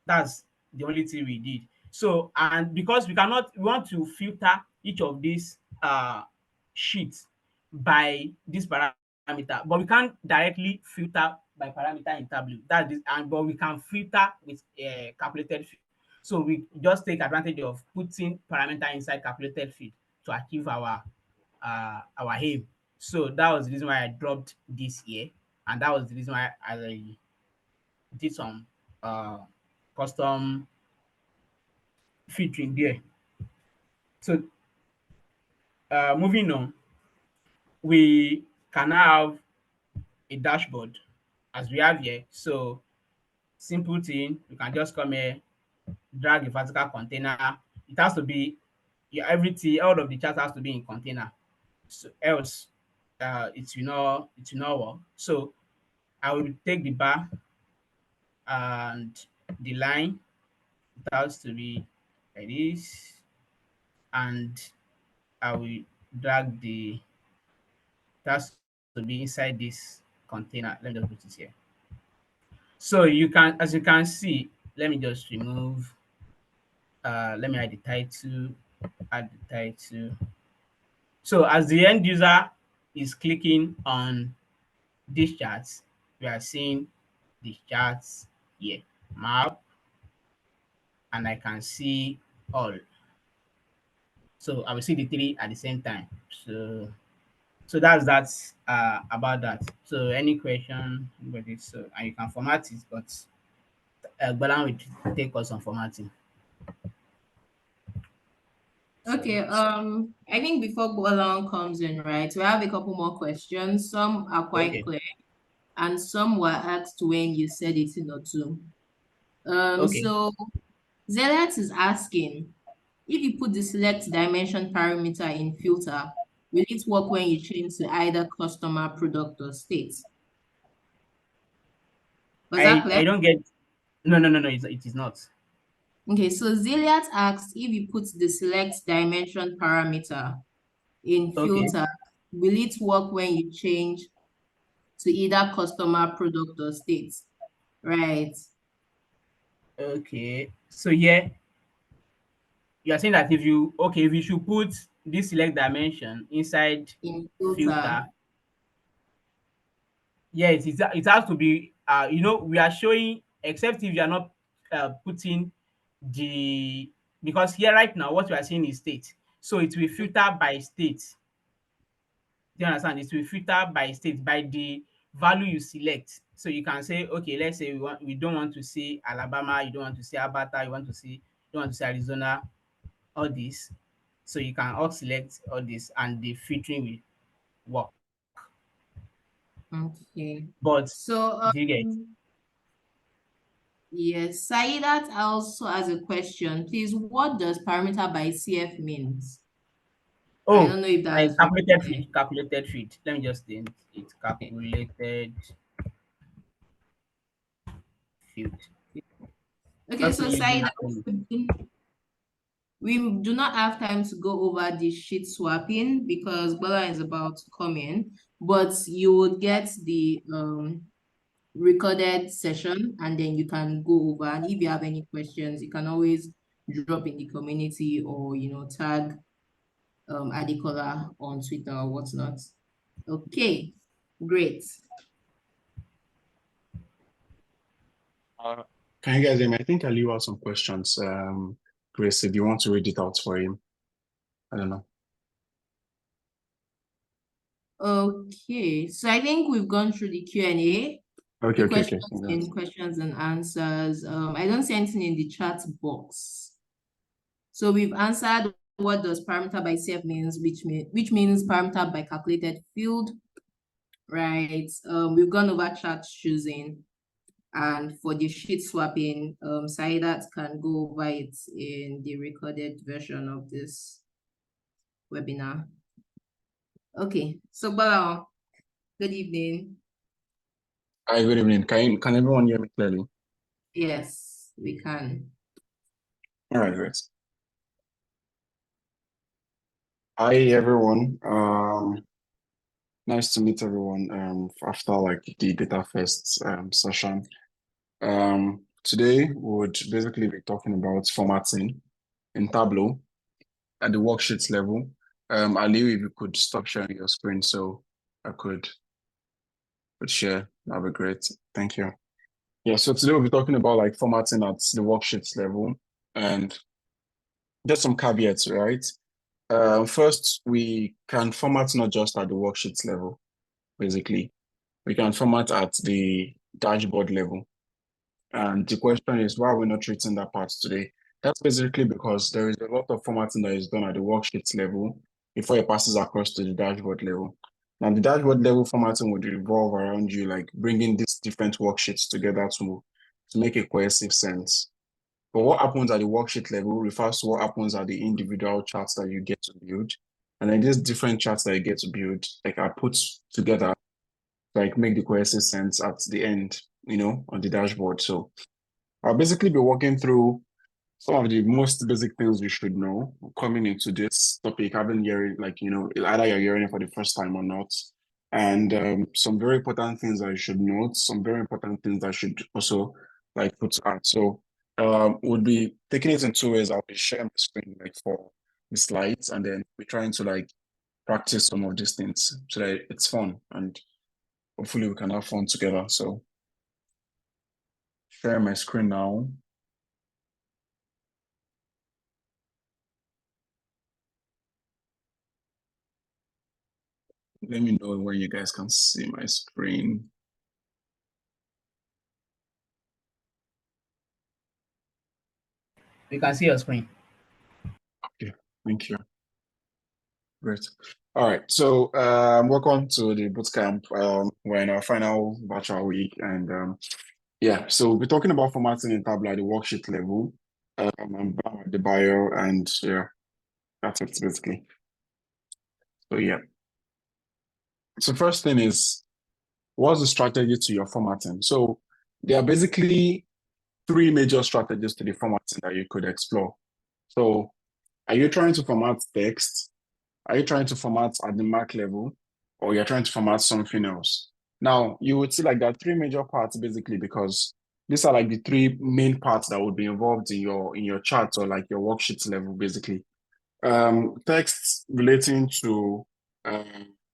That's the only thing we did. So, and because we want to filter each of these sheets by this parameter, but we can't directly filter by parameter in Tableau. That is, and but we can filter with a calculated field. So we just take advantage of putting parameter inside calculated field to achieve our aim. So that was the reason why I dropped this here, and that was the reason why I did some uh custom filtering there. So moving on, we can have a dashboard as we have here. So simple thing, you can just come here, drag a vertical container. It has to be, yeah, everything, all of the chart has to be in container. So else it will not work. So I will take the bar and the line. It has to be like this, and I will drag it has to be inside this container. Let me just put it here. So you can, as you can see, let me just remove, let me add the title. So as the end user is clicking on these charts, we are seeing the charts here, map, and I can see all. So I will see the three at the same time. So that's about that. So any question with it, so and you can format it, but Gbalan will take us on formatting. So Okay, I think before Bolan comes in, right, we have a couple more questions. Some are quite okay, clear, and some were asked when you said it in or two. okay, So Zealot is asking, if you put the select dimension parameter in filter, will it work when you change to either customer, product, or state? Was that clear? I don't get. No, it is not. Okay, so Ziliat asks, if you put the select dimension parameter in Okay, filter, will it work when you change to either customer, product, or state? Right. okay. So yeah, you are saying that if you should put this select dimension inside In filter. filter, yes, it has to be, we are showing, except if you are not putting the, because here right now what we are seeing is state. So it will filter by state. Do you understand? It will filter by state, by the value you select. So you can say, okay, let's say we don't want to see Alabama, you don't want to see Alberta, you don't want to see Arizona, all this. So you can all select all this and the filtering will work. Okay. But So do you get? Yes, Saidat also has a question. Please, what does parameter by CF means? I Oh, don't know if and that's very calculated clear. fit. Calculated fit. Let me just think. It's calculated fit. Okay, Just so me using Saidat, acronym. we do not have time to go over the sheet swapping because Bella is about to come in, but you would get the recorded session and then you can go over. And if you have any questions, you can always drop in the community or tag Adekola on Twitter or whatnot. Okay, great. Uh, can you guys hear me? I think Ali has some questions. Grace, if you want to read it out for him, I don't know. Okay, so I think we've gone through the Q&A, Okay, the okay, okay. questions and questions and answers. I don't see anything in the chat box. So we've answered what does parameter by CF means, which means parameter by calculated field, right? We've gone over chart choosing, and for the sheet swapping, Saidat can go over it in the recorded version of this webinar. Okay, so Bala, good evening. Hi, good evening. Can everyone hear me clearly? Yes, we can. All right, great. Hi, everyone. Nice to meet everyone after like the data first session. Today we would basically be talking about formatting in Tableau at the worksheets level. Ali, if you could stop sharing your screen so I could share, that'd be great. Thank you. Yeah, so today we'll be talking about like formatting at the worksheets level and just some caveats, right? First, we can format not just at the worksheets level, basically. We can format at the dashboard level. And the question is, why are we not treating that part today? That's basically because there is a lot of formatting that is done at the worksheets level before it passes across to the dashboard level. Now, the dashboard level formatting would revolve around you like bringing these different worksheets together to make a cohesive sense. But what happens at the worksheet level refers to what happens at the individual charts that you get to build. And then these different charts that you get to build, like are put together, like make the cohesive sense at the end, on the dashboard. So I'll basically be walking through some of the most basic things you should know coming into this topic, having hearing like, either you're hearing it for the first time or not. And some very important things that you should note, some very important things that should also like put out. So we'll be taking it in two ways. I'll be sharing my screen like for the slides and then we're trying to like practice some of these things so that it's fun and hopefully we can have fun together. So share my screen now. Let me know when you guys can see my screen. We can see your screen. Okay, thank you. Great. All right, so welcome to the bootcamp. We're in our final virtual week, and yeah, so we're talking about formatting in Tableau at the worksheet level. I'm Bam at the bio, and yeah, that's it basically. So yeah. So first thing is, what's the strategy to your formatting? So there are basically three major strategies to the formatting that you could explore. So are you trying to format text? Are you trying to format at the mark level? Or you're trying to format something else? Now, you would see like there are three major parts basically because these are like the three main parts that would be involved in your chart or like your worksheet level basically. Text relating to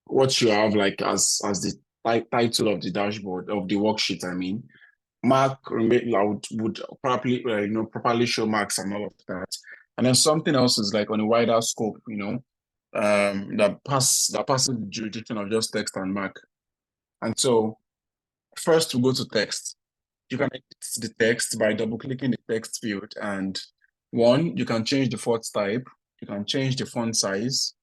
what you have like as the title of the dashboard of the worksheet, I mean. Mark would probably properly show marks and all of that. And then something else is like on a wider scope, that passes the jurisdiction of just text and mark. And so first we go to text. You can edit the text by double clicking the text field, and one, you can change the font type, you can change the font size,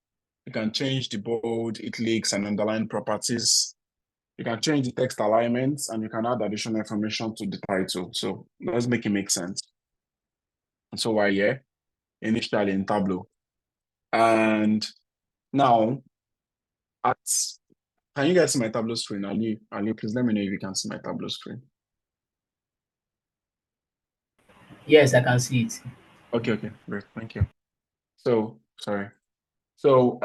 you can change the bold, italics, and underline properties. You can change the text alignments and you can add additional information to the title. So let's make it make sense. And so we're here initially in Tableau. And now can you guys see my Tableau screen? Ali, please let me know if you can see my Tableau screen. Yes, I can see it. Okay, great, thank you. So, sorry. So,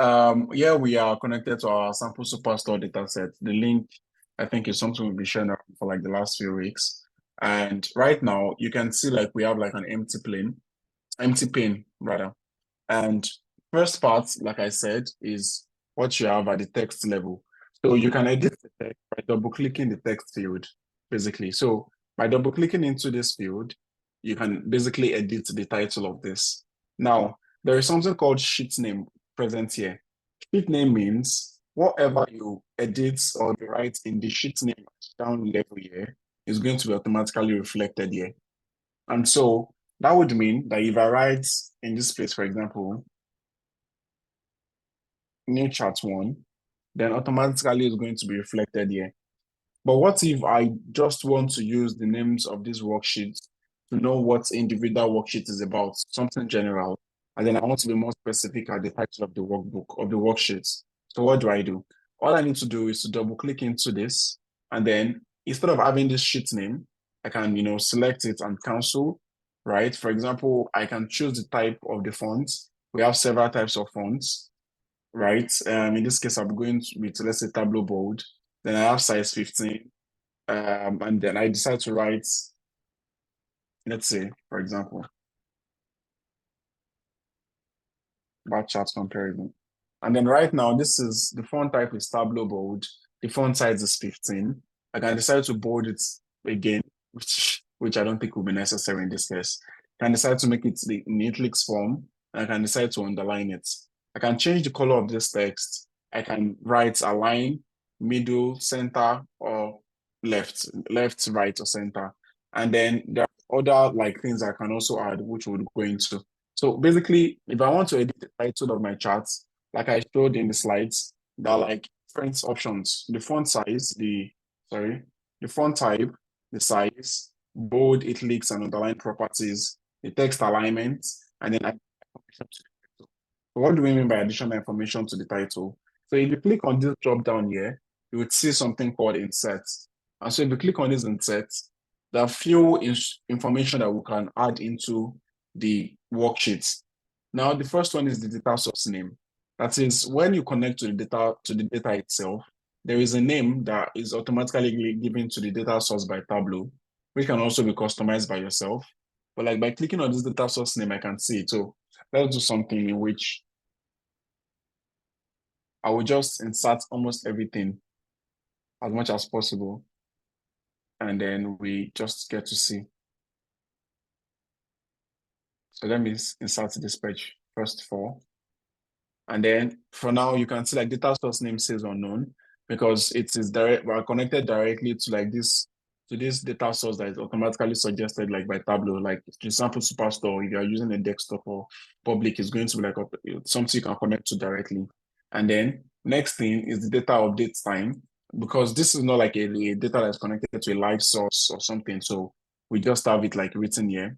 here we are connected to our sample superstore dataset. The link, I think, is something we'll be sharing around for like the last few weeks. And right now, you can see like we have like an empty pane rather. And first part, like I said, is what you have at the text level. So you can edit the text by double-clicking the text field, basically. So by double-clicking into this field, you can basically edit the title of this. Now, there is something called sheet name present here. Sheet name means whatever you edit or you write in the sheet name down level here is going to be automatically reflected here. And so that would mean that if I write in this place, for example, new chart 1, then automatically it's going to be reflected here. But what if I just want to use the names of these worksheets to know what individual worksheet is about, something general, and then I want to be more specific at the title of the workbook, of the worksheets. So what do? All I need to do is to double click into this, and then instead of having this sheet name, I can, select it and cancel, right? For example, I can choose the type of the font. We have several types of fonts, right? In this case, I'm going with, let's say, Tableau Bold. Then I have size 15. And then I decide to write, let's say, for example, bar chart comparison. And then right now, the font type is Tableau Bold. The font size is 15. I can decide to bold it again, which I don't think will be necessary in this case. I can decide to make it in italics form, and I can decide to underline it. I can change the color of this text. I can write align, middle, center, or left, right, or center. And then there are other like things I can also add, which we'll go into. So basically, if I want to edit the title of my charts, like I showed in the slides, there are like different options. The font size, the font type, the size, bold, italics, and underline properties, the text alignment, and then what do we mean by additional information to the title? So if you click on this drop down here, you would see something called insert. And so if you click on this insert, there are few information that we can add into the worksheets. Now, the first one is the data source name. That is, when you connect to the data itself, there is a name that is automatically given to the data source by Tableau, which can also be customized by yourself. But like by clicking on this data source name, I can see it. So let's do something in which I will just insert almost everything as much as possible. And then we just get to see. So let me insert this page first for. And then for now, you can see like data source name says unknown because it is we're connected directly to like this data source that is automatically suggested like by Tableau, like the sample superstore. If you are using a desktop or public, it's going to be like something you can connect to directly. And then next thing is the data update time, because this is not like a data that's connected to a live source or something. So we just have it like written here.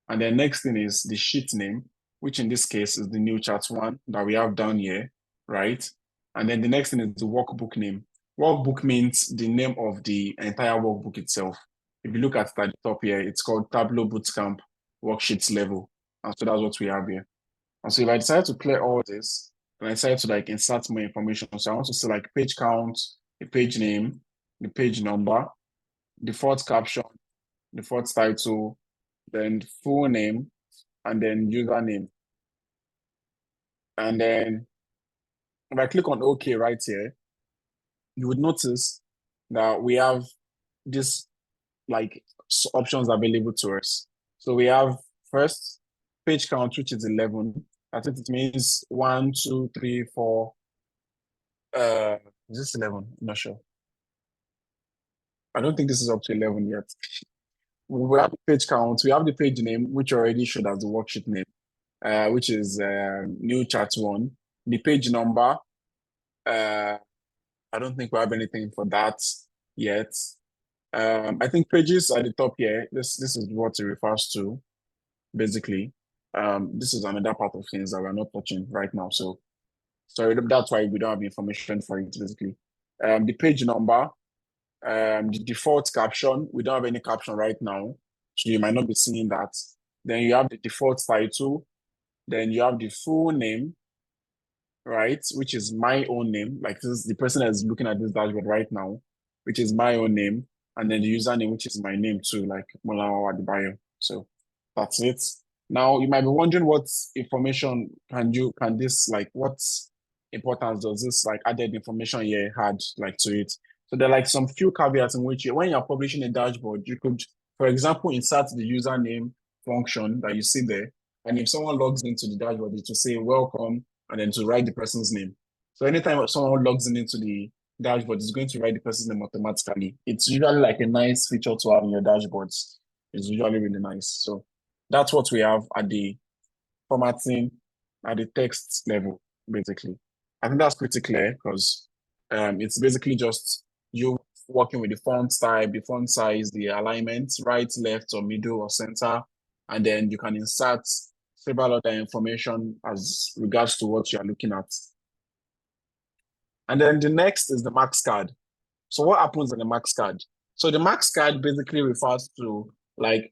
And then next thing is the sheet name, which in this case is the new chart 1 that we have down here, right? And then the next thing is the workbook name. Workbook means the name of the entire workbook itself. If you look at the top here, it's called Tableau Bootcamp Worksheets Level. And so that's what we have here. And so if I decide to clear all this, and I decide to like insert more information, so I want to see like page count, the page name, the page number, default caption, default title, then full name, and then username. And then if I click on OK right here, you would notice that we have this like options available to us. So we have first page count, which is 11. I think it means 1, 2, 3, 4. Is this 11? I'm not sure. I don't think this is up to 11 yet. We have the page count. We have the page name, which already showed as the worksheet name, which is new chart 1. The page number, I don't think we have anything for that yet. I think pages at the top here, this is what it refers to, basically. This is another part of things that we're not touching right now. So sorry, that's why we don't have information for it, basically. The page number, the default caption, we don't have any caption right now, so you might not be seeing that. Then you have the default title, then you have the full name, right, which is my own name. Like, this is the person that is looking at this dashboard right now, which is my own name, and then the username, which is my name too, like Molawa Adebayo. So that's it. Now you might be wondering what information can this, like, what importance does this like added information here had like to it? So there are like some few caveats in which when you're publishing a dashboard, you could, for example, insert the username function that you see there. And if someone logs into the dashboard, it will say welcome, and then to write the person's name. So anytime someone logs into the dashboard, it's going to write the person's name automatically. It's usually like a nice feature to have in your dashboards. It's usually really nice. So that's what we have at the formatting at the text level, basically. I think that's pretty clear because it's basically just you working with the font type, the font size, the alignment, right, left, or middle, or center, and then you can insert several other information as regards to what you are looking at. And then the next is the max card. So what happens in the max card? So the max card basically refers to like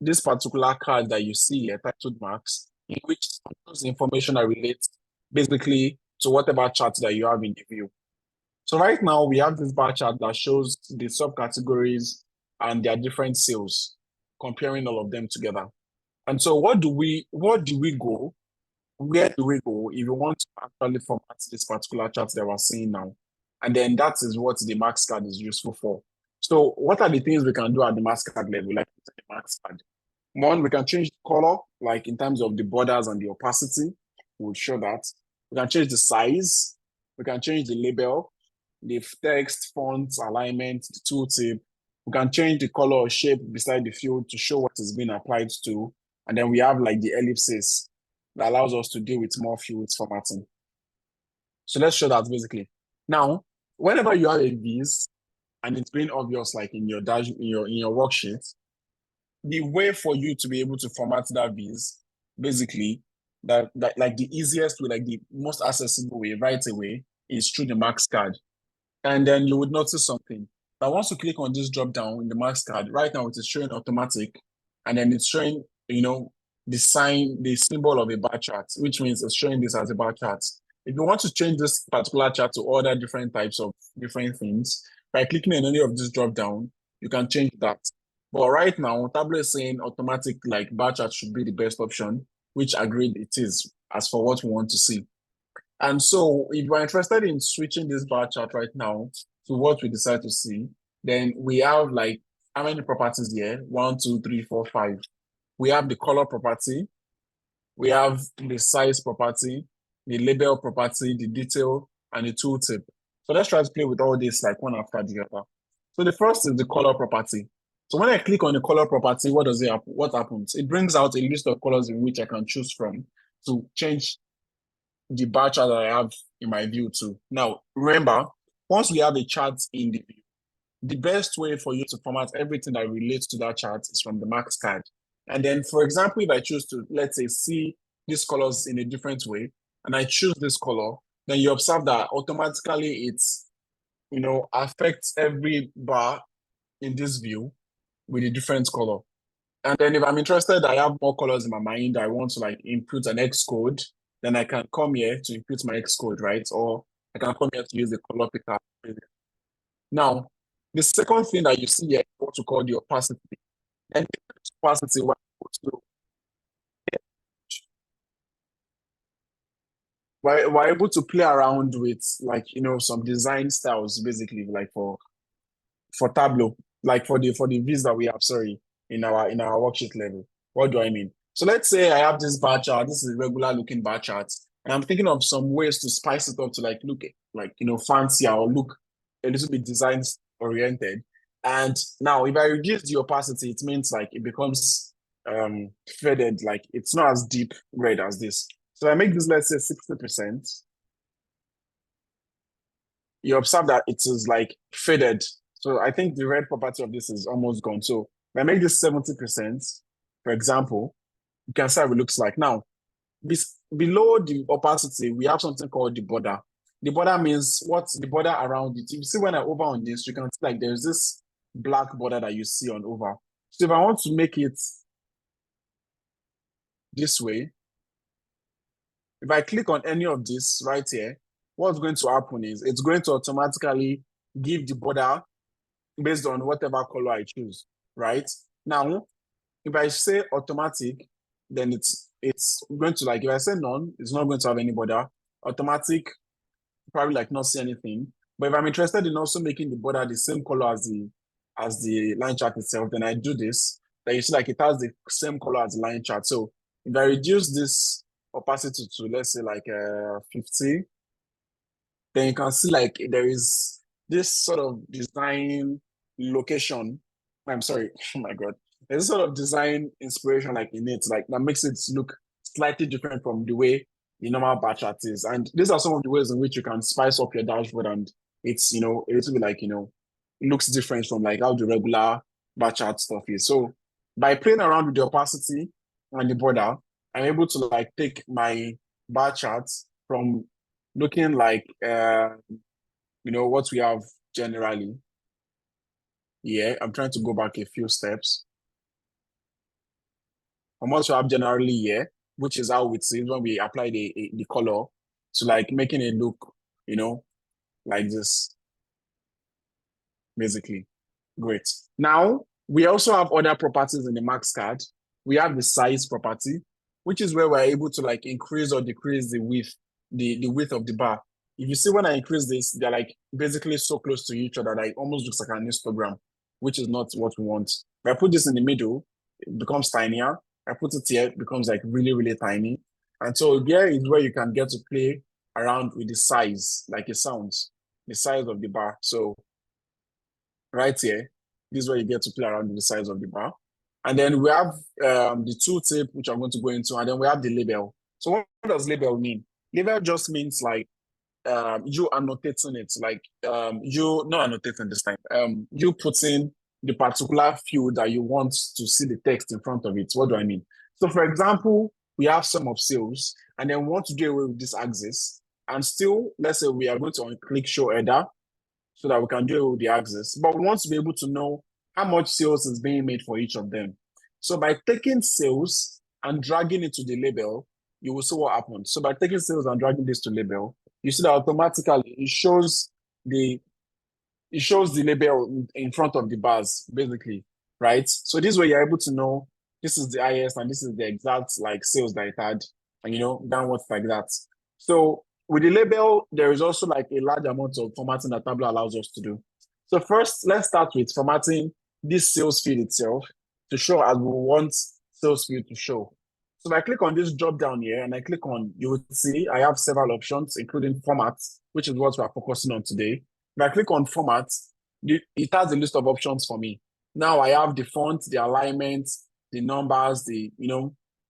this particular card that you see here, titled max, in which those information are related basically to whatever chart that you have in the view. So right now we have this bar chart that shows the subcategories and their different sales, comparing all of them together. And so where do we go if you want to actually format this particular chart that we're seeing now? And then that is what the max card is useful for. So what are the things we can do at the max card level, like the max card? One, we can change the color, like in terms of the borders and the opacity. We'll show that. We can change the size. We can change the label, the text, font, alignment, the tooltip. We can change the color or shape beside the field to show what is being applied to. And then we have like the ellipses that allows us to deal with more fields formatting. So let's show that basically. Now, whenever you have a Viz and it's being obvious, like in your worksheet, the way for you to be able to format that Viz, basically, that like the easiest way, like the most accessible way right away is through the max card. And then you would notice something. But once you click on this drop down in the max card, right now it is showing automatic, and then it's showing, the symbol of a bar chart, which means it's showing this as a bar chart. If you want to change this particular chart to other different types of different things, by clicking on any of this drop down, you can change that. But right now, Tableau is saying automatic like bar chart should be the best option, which agreed it is as for what we want to see. And so if you're interested in switching this bar chart right now to what we decide to see, then we have like how many properties here? 1, 2, 3, 4, 5. We have the color property, we have the size property, the label property, the detail, and the tooltip. So let's try to play with all this like one after the other. So the first is the color property. So when I click on the color property, what happens? It brings out a list of colors in which I can choose from to change the bar chart that I have in my view too. Now, remember, once we have a chart in the view, the best way for you to format everything that relates to that chart is from the max card. And then, for example, if I choose to, let's say, see these colors in a different way, and I choose this color, then you observe that automatically it's, affects every bar in this view with a different color. And then if I'm interested, I have more colors in my mind, I want to like input an X code, then I can come here to input my X code, right? Or I can come here to use the color picker. Now, the second thing that you see here is what we call the opacity. And the opacity, we're able to play around with like, some design styles, basically, like for Tableau, like for the Viz that we have, sorry, in our worksheet level. What do I mean? So let's say I have this bar chart. This is a regular looking bar chart, and I'm thinking of some ways to spice it up to like look like fancier or look a little bit design oriented. And now if I reduce the opacity, it means like it becomes faded, like it's not as deep red as this. So I make this, let's say 60%. you observe that it is like faded. So I think the red property of this is almost gone. So if I make this 70%, for example, you can see how it looks like. Now, below the opacity, we have something called the border. The border means what's the border around it. You see when I hover on this, you can see like there's this black border that you see on over. So if I want to make it this way, if I click on any of this right here, what's going to happen is it's going to automatically give the border based on whatever color I choose, right? Now, if I say automatic, then it's going to like, if I say none, it's not going to have any border. Automatic, probably like not see anything. But if I'm interested in also making the border the same color as the line chart itself, then I do this. Then you see like it has the same color as the line chart. So if I reduce this opacity to let's say like 50, then you can see like there is this sort of design location. I'm sorry, oh my God. There's a sort of design inspiration like in it, like that makes it look slightly different from the way the normal bar chart is. And these are some of the ways in which you can spice up your dashboard, and it's, it will be like, it looks different from like how the regular bar chart stuff is. So by playing around with the opacity and the border, I'm able to like take my bar charts from looking like, what we have generally. Yeah, I'm trying to go back a few steps. From what we have generally here, which is how it seems when we apply the color to like making it look, like this, basically. Great. Now, we also have other properties in the max card. We have the size property, which is where we're able to like increase or decrease the width, the width of the bar. If you see when I increase this, they're like basically so close to each other that it almost looks like an histogram, which is not what we want. If I put this in the middle, it becomes tinier. I put it here, it becomes like really, really tiny. And so there is where you can get to play around with the size, like it sounds, the size of the bar. So right here, this is where you get to play around with the size of the bar. And then we have the tooltip, which I'm going to go into, and then we have the label. So what does label mean? Label just means like you annotating it, like you not annotating this time. You put in the particular field that you want to see the text in front of it. What do I mean? So for example, we have sum of sales, and then we want to do away with this axis, and still, let's say we are going to click show header so that we can do away with the axis, but we want to be able to know how much sales is being made for each of them. So by taking sales and dragging it to the label, you will see what happens. So by taking sales and dragging this to label, you see that automatically it shows the label in front of the bars, basically, right? So this way you're able to know this is the highest and this is the exact like sales that it had, and downwards like that. So with the label, there is also like a large amount of formatting that Tableau allows us to do. So first, let's start with formatting this sales field itself to show as we want sales field to show. So if I click on this drop down here and I click on, you will see I have several options, including format, which is what we're focusing on today. If I click on format, it has a list of options for me. Now I have the font, the alignment, the numbers,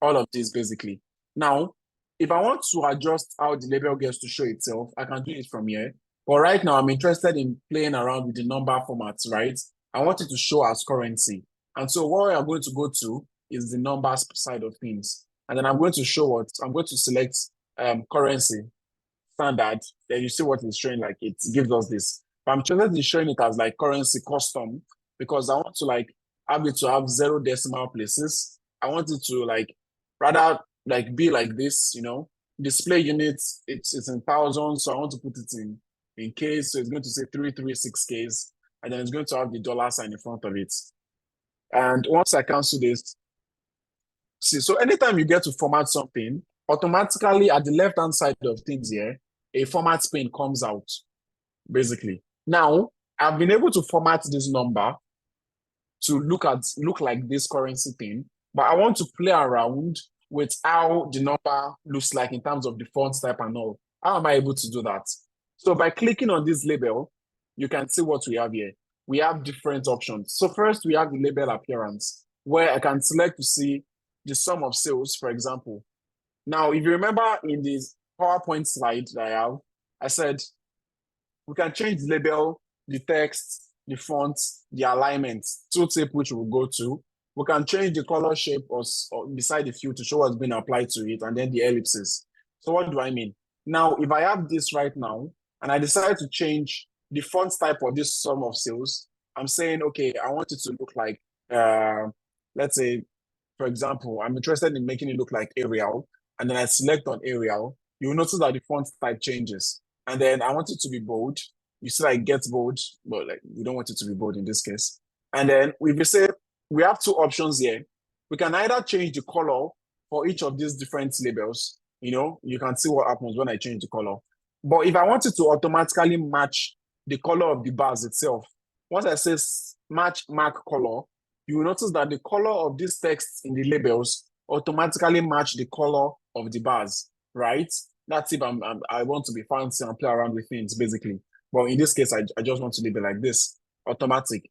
all of this basically. Now, if I want to adjust how the label gets to show itself, I can do it from here. But right now, I'm interested in playing around with the number formats, right? I want it to show as currency. And so what we are going to go to is the numbers side of things. And then I'm going to select currency standard. Then you see what it's showing, like it gives us this. But I'm interested in showing it as like currency custom because I want to like have it to have 0 decimal places. I want it to like rather like be like this, display units, it's in thousands. So I want to put it in Ks. So it's going to say 336Ks, and then it's going to have the dollar sign in front of it. And once I cancel this, see, so anytime you get to format something, automatically at the left-hand side of things here, a format pane comes out, basically. Now, I've been able to format this number to look like this currency thing, but I want to play around with how the number looks like in terms of the font type and all. How am I able to do that? So by clicking on this label, you can see what we have here. We have different options. So first we have the label appearance, where I can select to see the sum of sales, for example. Now, if you remember in this PowerPoint slide that I have, I said We can change the label, the text, the font, the alignment, tooltip, which we'll go to. We can change the color shape or beside the field to show what's been applied to it, and then the ellipses. So what do I mean? Now, if I have this right now, and I decide to change the font type of this sum of sales, I'm saying, okay, I want it to look like, let's say, for example, I'm interested in making it look like Arial, and then I select on Arial. You'll notice that the font type changes. And then I want it to be bold. You see, like, get bold, but like we don't want it to be bold in this case. And then we say we have two options here. We can either change the color for each of these different labels. You can see what happens when I change the color. But if I want it to automatically match the color of the bars itself, once I say match mark color, you will notice that the color of this text in the labels automatically match the color of the bars, right? That's if I want to be fancy and play around with things, basically. But in this case, I just want to leave it like this, automatic.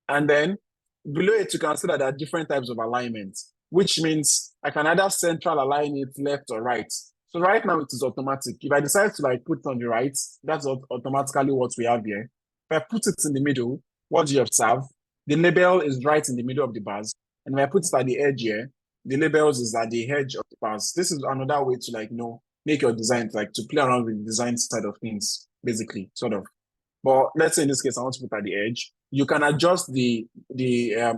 And then below it, you can see that there are different types of alignment, which means I can either central align it left or right. So right now it is automatic. If I decide to like put it on the right, that's automatically what we have here. If I put it in the middle, what do you observe? The label is right in the middle of the bars. And if I put it at the edge here, the labels is at the edge of the bars. This is another way to make your design, like to play around with the design side of things, basically, sort of. But let's say in this case, I want to put at the edge. You can adjust the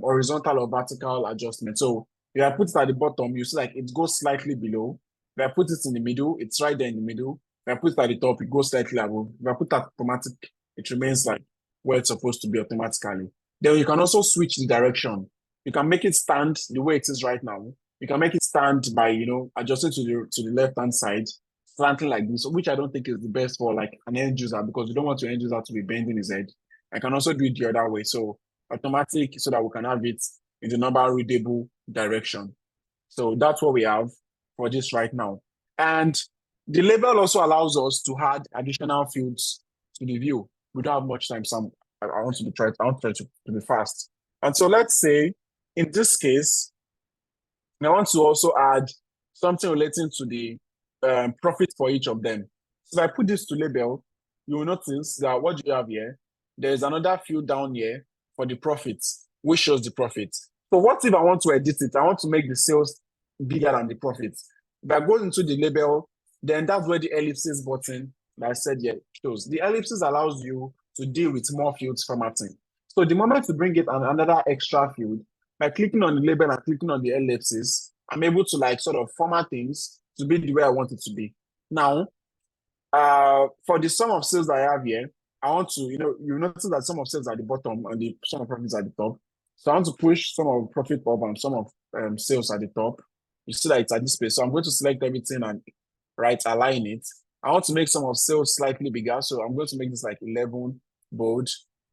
horizontal or vertical adjustment. So if I put it at the bottom, you see like it goes slightly below. If I put it in the middle, it's right there in the middle. If I put it at the top, it goes slightly above. If I put it automatic, it remains like where it's supposed to be automatically. Then you can also switch the direction. You can make it stand the way it is right now. You can make it stand by, adjusting to the left-hand side, slanting like this, which I don't think is the best for like an end user, because you don't want your end user to be bending his head. I can also do it the other way. So automatic, so that we can have it in the number readable direction. So that's what we have for this right now. And the label also allows us to add additional fields to the view. We don't have much time, so I want to try to be fast. And so let's say in this case, I want to also add something relating to the profit for each of them. So if I put this to label, you will notice that what you have here, there's another field down here for the profits, which shows the profit. So what if I want to edit it? I want to make the sales bigger than the profits. If I go into the label, then that's where the ellipses button that I said here shows. The ellipses allows you to deal with more fields formatting. So the moment you bring it another extra field, by clicking on the label and clicking on the ellipses, I'm able to like sort of format things to be the way I want it to be. Now, for the sum of sales that I have here, I want to, you notice that sum of sales at the bottom and the sum of profits at the top. So I want to push some of profit up and some of sales at the top. You see that it's at this place. So I'm going to select everything and align it. I want to make some of sales slightly bigger. So I'm going to make this like 11 bold.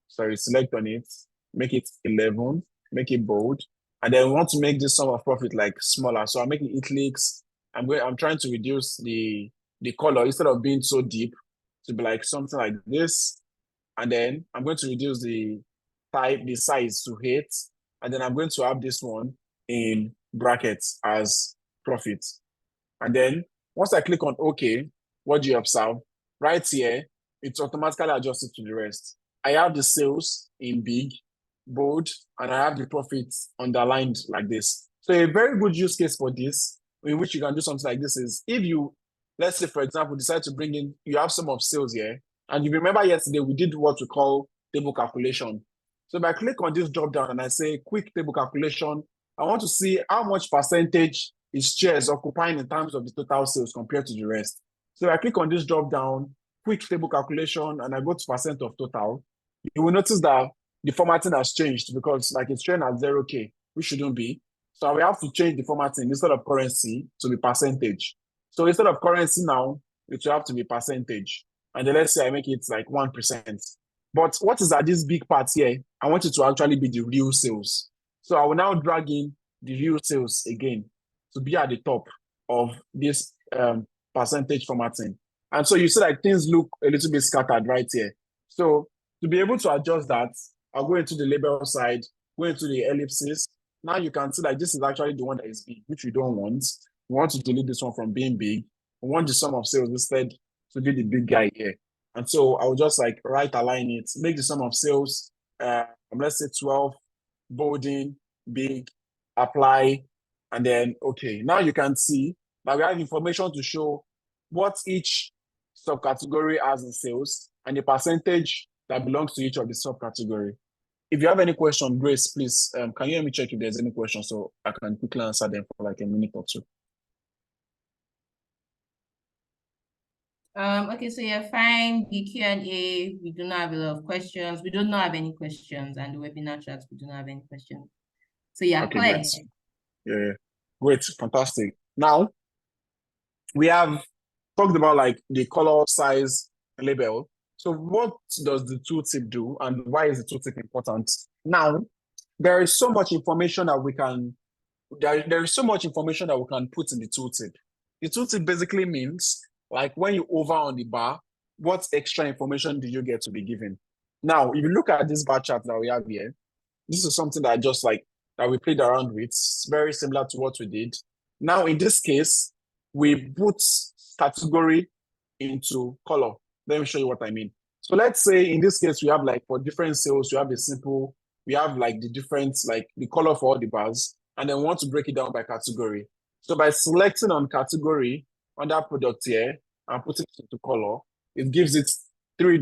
Sorry, select on it, make it 11, make it bold. And then we want to make this sum of profit like smaller. So I'm making italics. I'm trying to reduce the color instead of being so deep to be like something like this. And then I'm going to reduce the size to 8. And then I'm going to have this one in brackets as profit. And then once I click on OK, what do you observe? Right here, it's automatically adjusted to the rest. I have the sales in big, bold, and I have the profits underlined like this. So a very good use case for this, in which you can do something like this, is if you, let's say, for example, decide to bring in, you have some of sales here, and you remember yesterday we did what we call table calculation. So if I click on this drop down and I say quick table calculation, I want to see how much percentage is shares occupying in terms of the total sales compared to the rest. So if I click on this drop down, quick table calculation, and I go to percent of total, you will notice that the formatting has changed because like it's showing at 0K, which shouldn't be. So we have to change the formatting instead of currency to be percentage. So instead of currency now, it will have to be percentage. And then let's say I make it like 1%. But what is at this big part here? I want it to actually be the real sales. So I will now drag in the real sales again to be at the top of this percentage formatting. And so you see like things look a little bit scattered right here. So to be able to adjust that, I'll go into the label side, go into the ellipses. Now you can see that this is actually the one that is big, which we don't want. We want to delete this one from being big. We want the sum of sales instead to be the big guy here. And so I will just like right align it, make the sum of sales, let's say 12, bolding, big, apply, and then, okay. Now you can see that we have information to show what each subcategory has in sales and the percentage that belongs to each of the subcategory. If you have any question, Grace, please, can you help me check if there's any question so I can quickly answer them for like a minute or two? Okay, so you're fine. The Q&A, we do not have a lot of questions. We do not have any questions, and the webinar chat, we do not have any questions. So yeah, Okay, clear. great. Yeah, great, fantastic. Now, we have talked about like the color, size, label. So what does the tooltip do and why is the tooltip important? Now, there is so much information that we can, there is so much information that we can put in the tooltip. The tooltip basically means like when you hover on the bar, what extra information do you get to be given? Now, if you look at this bar chart that we have here, this is something that I just like, that we played around with. It's very similar to what we did. Now, in this case, we put category into color. Let me show you what I mean. So let's say in this case, we have like for different sales, you have a simple, we have like the different, like the color for all the bars, and then we want to break it down by category. So by selecting on category under product here and putting it into color, it gives it three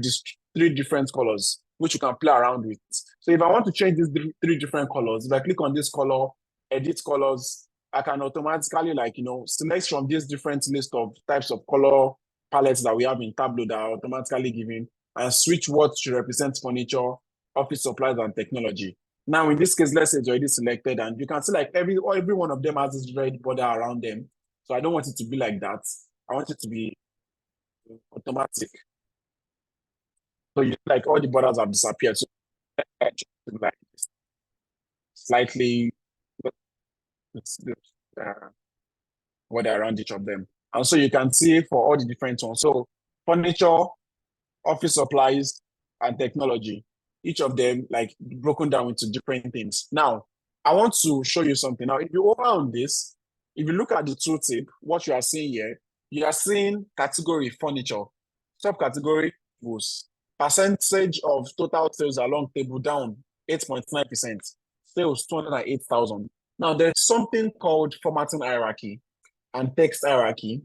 different colors, which you can play around with. So if I want to change these three different colors, if I click on this color, edit colors, I can automatically like, select from this different list of types of color palettes that we have in Tableau that are automatically given and switch what should represent furniture, office supplies, and technology. Now, in this case, let's say it's already selected and you can see like every one of them has this red border around them. So I don't want it to be like that. I want it to be automatic. So you like all the borders have disappeared. So like slightly border around each of them. And so you can see for all the different ones. So furniture, office supplies, and technology, each of them like broken down into different things. Now, I want to show you something. Now, if you over on this, if you look at the tooltip, what you are seeing here, you are seeing category furniture, subcategory was percentage of total sales along table down 8.9%, sales 208,000. Now, there's something called formatting hierarchy and text hierarchy.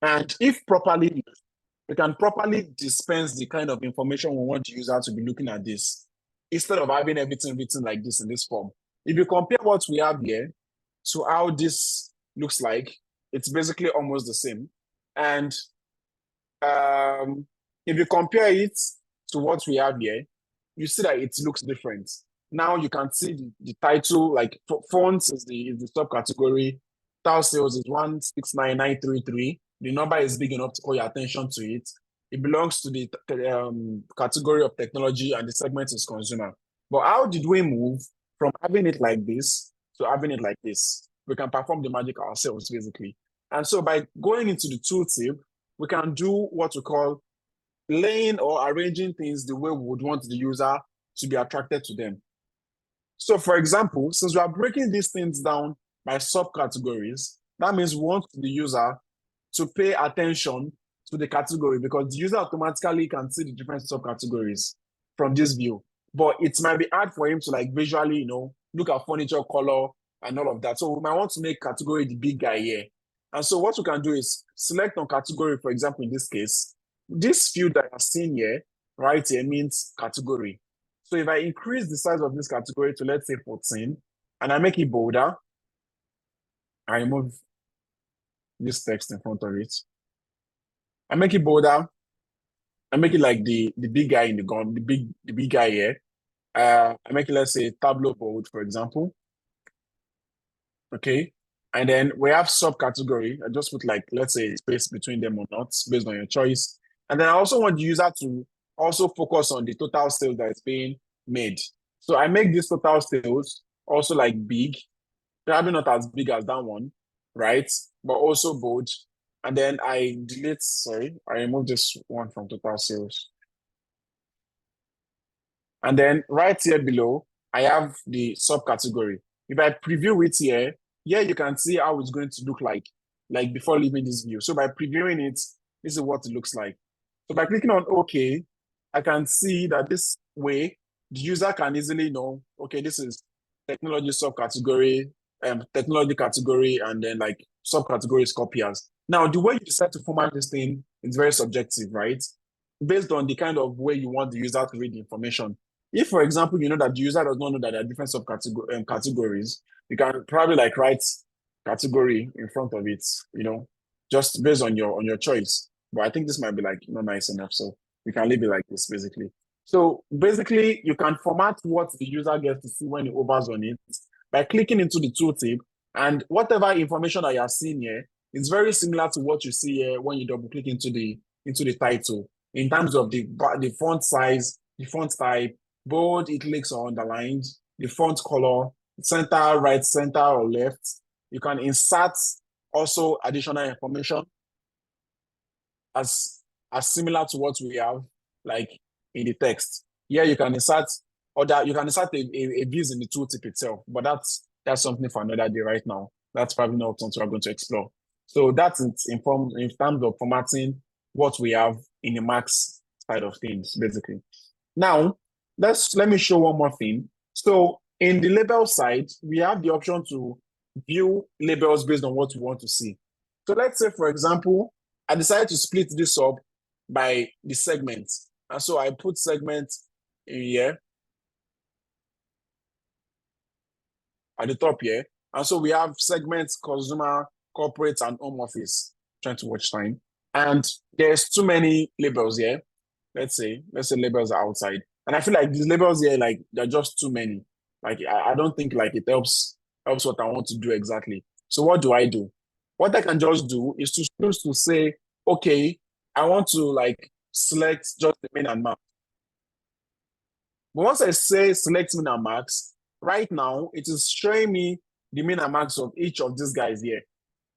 And if properly used, we can properly dispense the kind of information we want the user to be looking at this, instead of having everything written like this in this form. If you compare what we have here to how this looks like, it's basically almost the same. And if you compare it to what we have here, you see that it looks different. Now you can see the title, like fonts is the subcategory, tile sales is 169933. The number is big enough to call your attention to it. It belongs to the category of technology and the segment is consumer. But how did we move from having it like this to having it like this? We can perform the magic ourselves, basically. And so by going into the tooltip, we can do what we call laying or arranging things the way we would want the user to be attracted to them. So for example, since we are breaking these things down by subcategories, that means we want the user to pay attention to the category because the user automatically can see the different subcategories from this view. But it might be hard for him to like visually, look at furniture, color, and all of that. So we might want to make category the big guy here. And so what we can do is select on category, for example, in this case, this field that you're seeing here, right here, means category. So if I increase the size of this category to, let's say, 14, and I make it bolder, I remove this text in front of it. I make it bolder. I make it like the big guy in the gun, the big guy here. I make it, let's say, Tableau bold, for example. Okay. And then we have subcategory. I just put like, let's say, space between them or not, based on your choice. And then I also want the user to also focus on the total sales that is being made. So I make this total sales also like big, probably not as big as that one, right? But also bold. And then I remove this one from total sales. And then right here below, I have the subcategory. If I preview it here, you can see how it's going to look like before leaving this view. So by previewing it, this is what it looks like. So by clicking on OK, I can see that this way the user can easily know, okay, this is technology subcategory, technology category, and then like subcategories copiers. Now, the way you decide to format this thing is very subjective, right? Based on the kind of way you want the user to read the information. If, for example, you know that the user does not know that there are different subcategories, categories, you can probably like write category in front of it, you know, just based on your choice. But I think this might be like not nice enough, so we can leave it like this basically. So basically, you can format what the user gets to see when he hovers on it by clicking into the tooltip, and whatever information that you are seeing here is very similar to what you see here when you double click into the title in terms of the font size, the font type, bold, italics or underlined, the font color, center, right, center or left. You can insert also additional information as similar to what we have like in the text. Here you can insert a Viz in the tooltip itself, but that's something for another day right now. That's probably not something we're going to explore. So that's in terms of formatting what we have in the Max side of things, basically. Now, let me show one more thing. So in the label side, we have the option to view labels based on what we want to see. So let's say, for example, I decided to split this up by the segments. And so I put segments in here at the top here. And so we have segments, consumer, corporate, and home office. Trying to watch time. And there's too many labels here. Let's say labels are outside. And I feel like these labels here, like they're just too many. Like I don't think like it helps what I want to do exactly. So what do I do? What I can just do is to choose to say, okay, I want to like select just the min and max. But once I say select min and max, right now it is showing me the min and max of each of these guys here.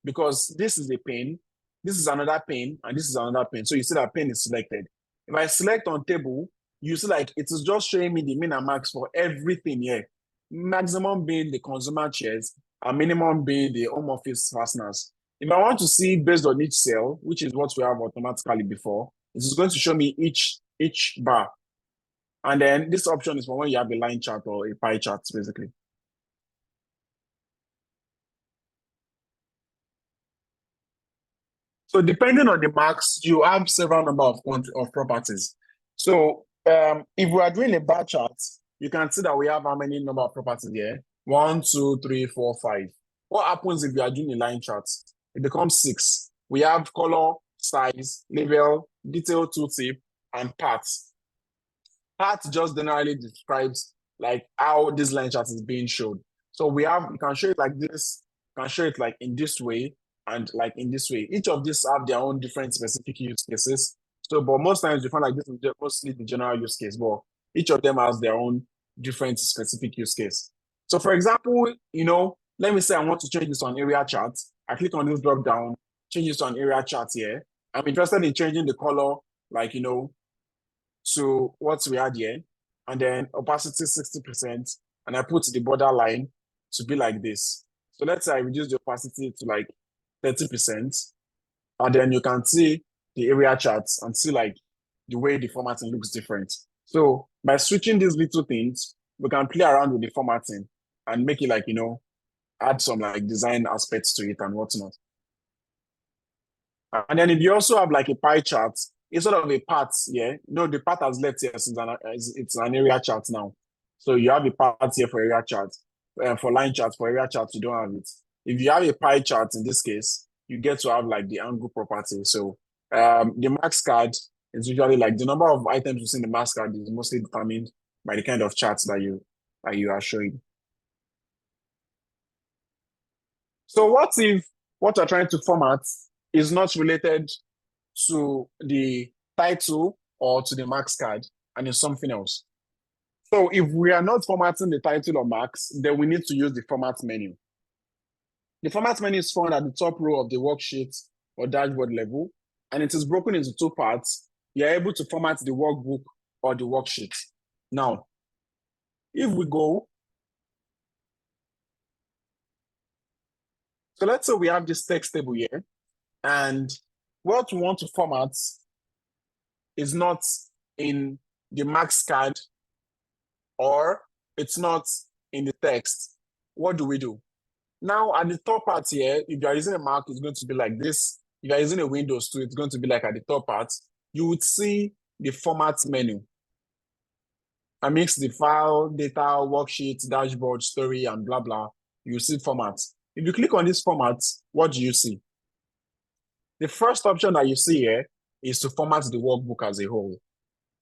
Because this is a pane, this is another pane, and this is another pane. So you see that pane is selected. If I select on table, you see like it is just showing me the min and max for everything here. Maximum being the consumer chairs, and minimum being the home office fasteners. If I want to see based on each cell, which is what we have automatically before, it is going to show me each bar. And then this option is for when you have a line chart or a pie chart, basically. So depending on the marks, you have several number of properties. So if we are doing a bar chart, you can see that we have how many number of properties here? 1, 2, 3, 4, 5. What happens if you are doing a line chart? It becomes 6. We have color, size, label, detail tooltip, and paths. Path just generally describes like how this line chart is being shown. So you can show it like this, you can show it like in this way, and like in this way. Each of these have their own different specific use cases. So, but most times you find like this is mostly the general use case, but each of them has their own different specific use case. So for example, you know, let me say I want to change this to an area chart. I click on this drop down, change this to an area chart here. I'm interested in changing the color, like, you know, to what we had here, and then opacity 60%, and I put the border line to be like this. So let's say I reduce the opacity to like 30%, and then you can see the area charts and see like the way the formatting looks different. So by switching these little things, we can play around with the formatting and make it like, you know, add some like design aspects to it and whatnot. And then if you also have like a pie chart, instead of a part, yeah, no, the part has left here since it's an area chart now. So you have a part here for area chart, for line chart, for area chart, you don't have it. If you have a pie chart in this case, you get to have like the angle property. So the max card is usually like the number of items within the max card is mostly determined by the kind of charts that you are showing. So what if what you're trying to format is not related to the title or to the max card and it's something else? So if we are not formatting the title or max, then we need to use the format menu. The format menu is found at the top row of the worksheet or dashboard level, and it is broken into two parts. You're able to format the workbook or the worksheet. Now, if we go, so let's say we have this text table here, and what we want to format is not in the marks card or it's not in the text, what do we do? Now, at the top part here, if you are using a Mac, it's going to be like this. If you are using a Windows too, it's going to be like at the top part. You would see the format menu. I mix the file, data, worksheet, dashboard, story, and blah, blah. You see format. If you click on this format, what do you see? The first option that you see here is to format the workbook as a whole.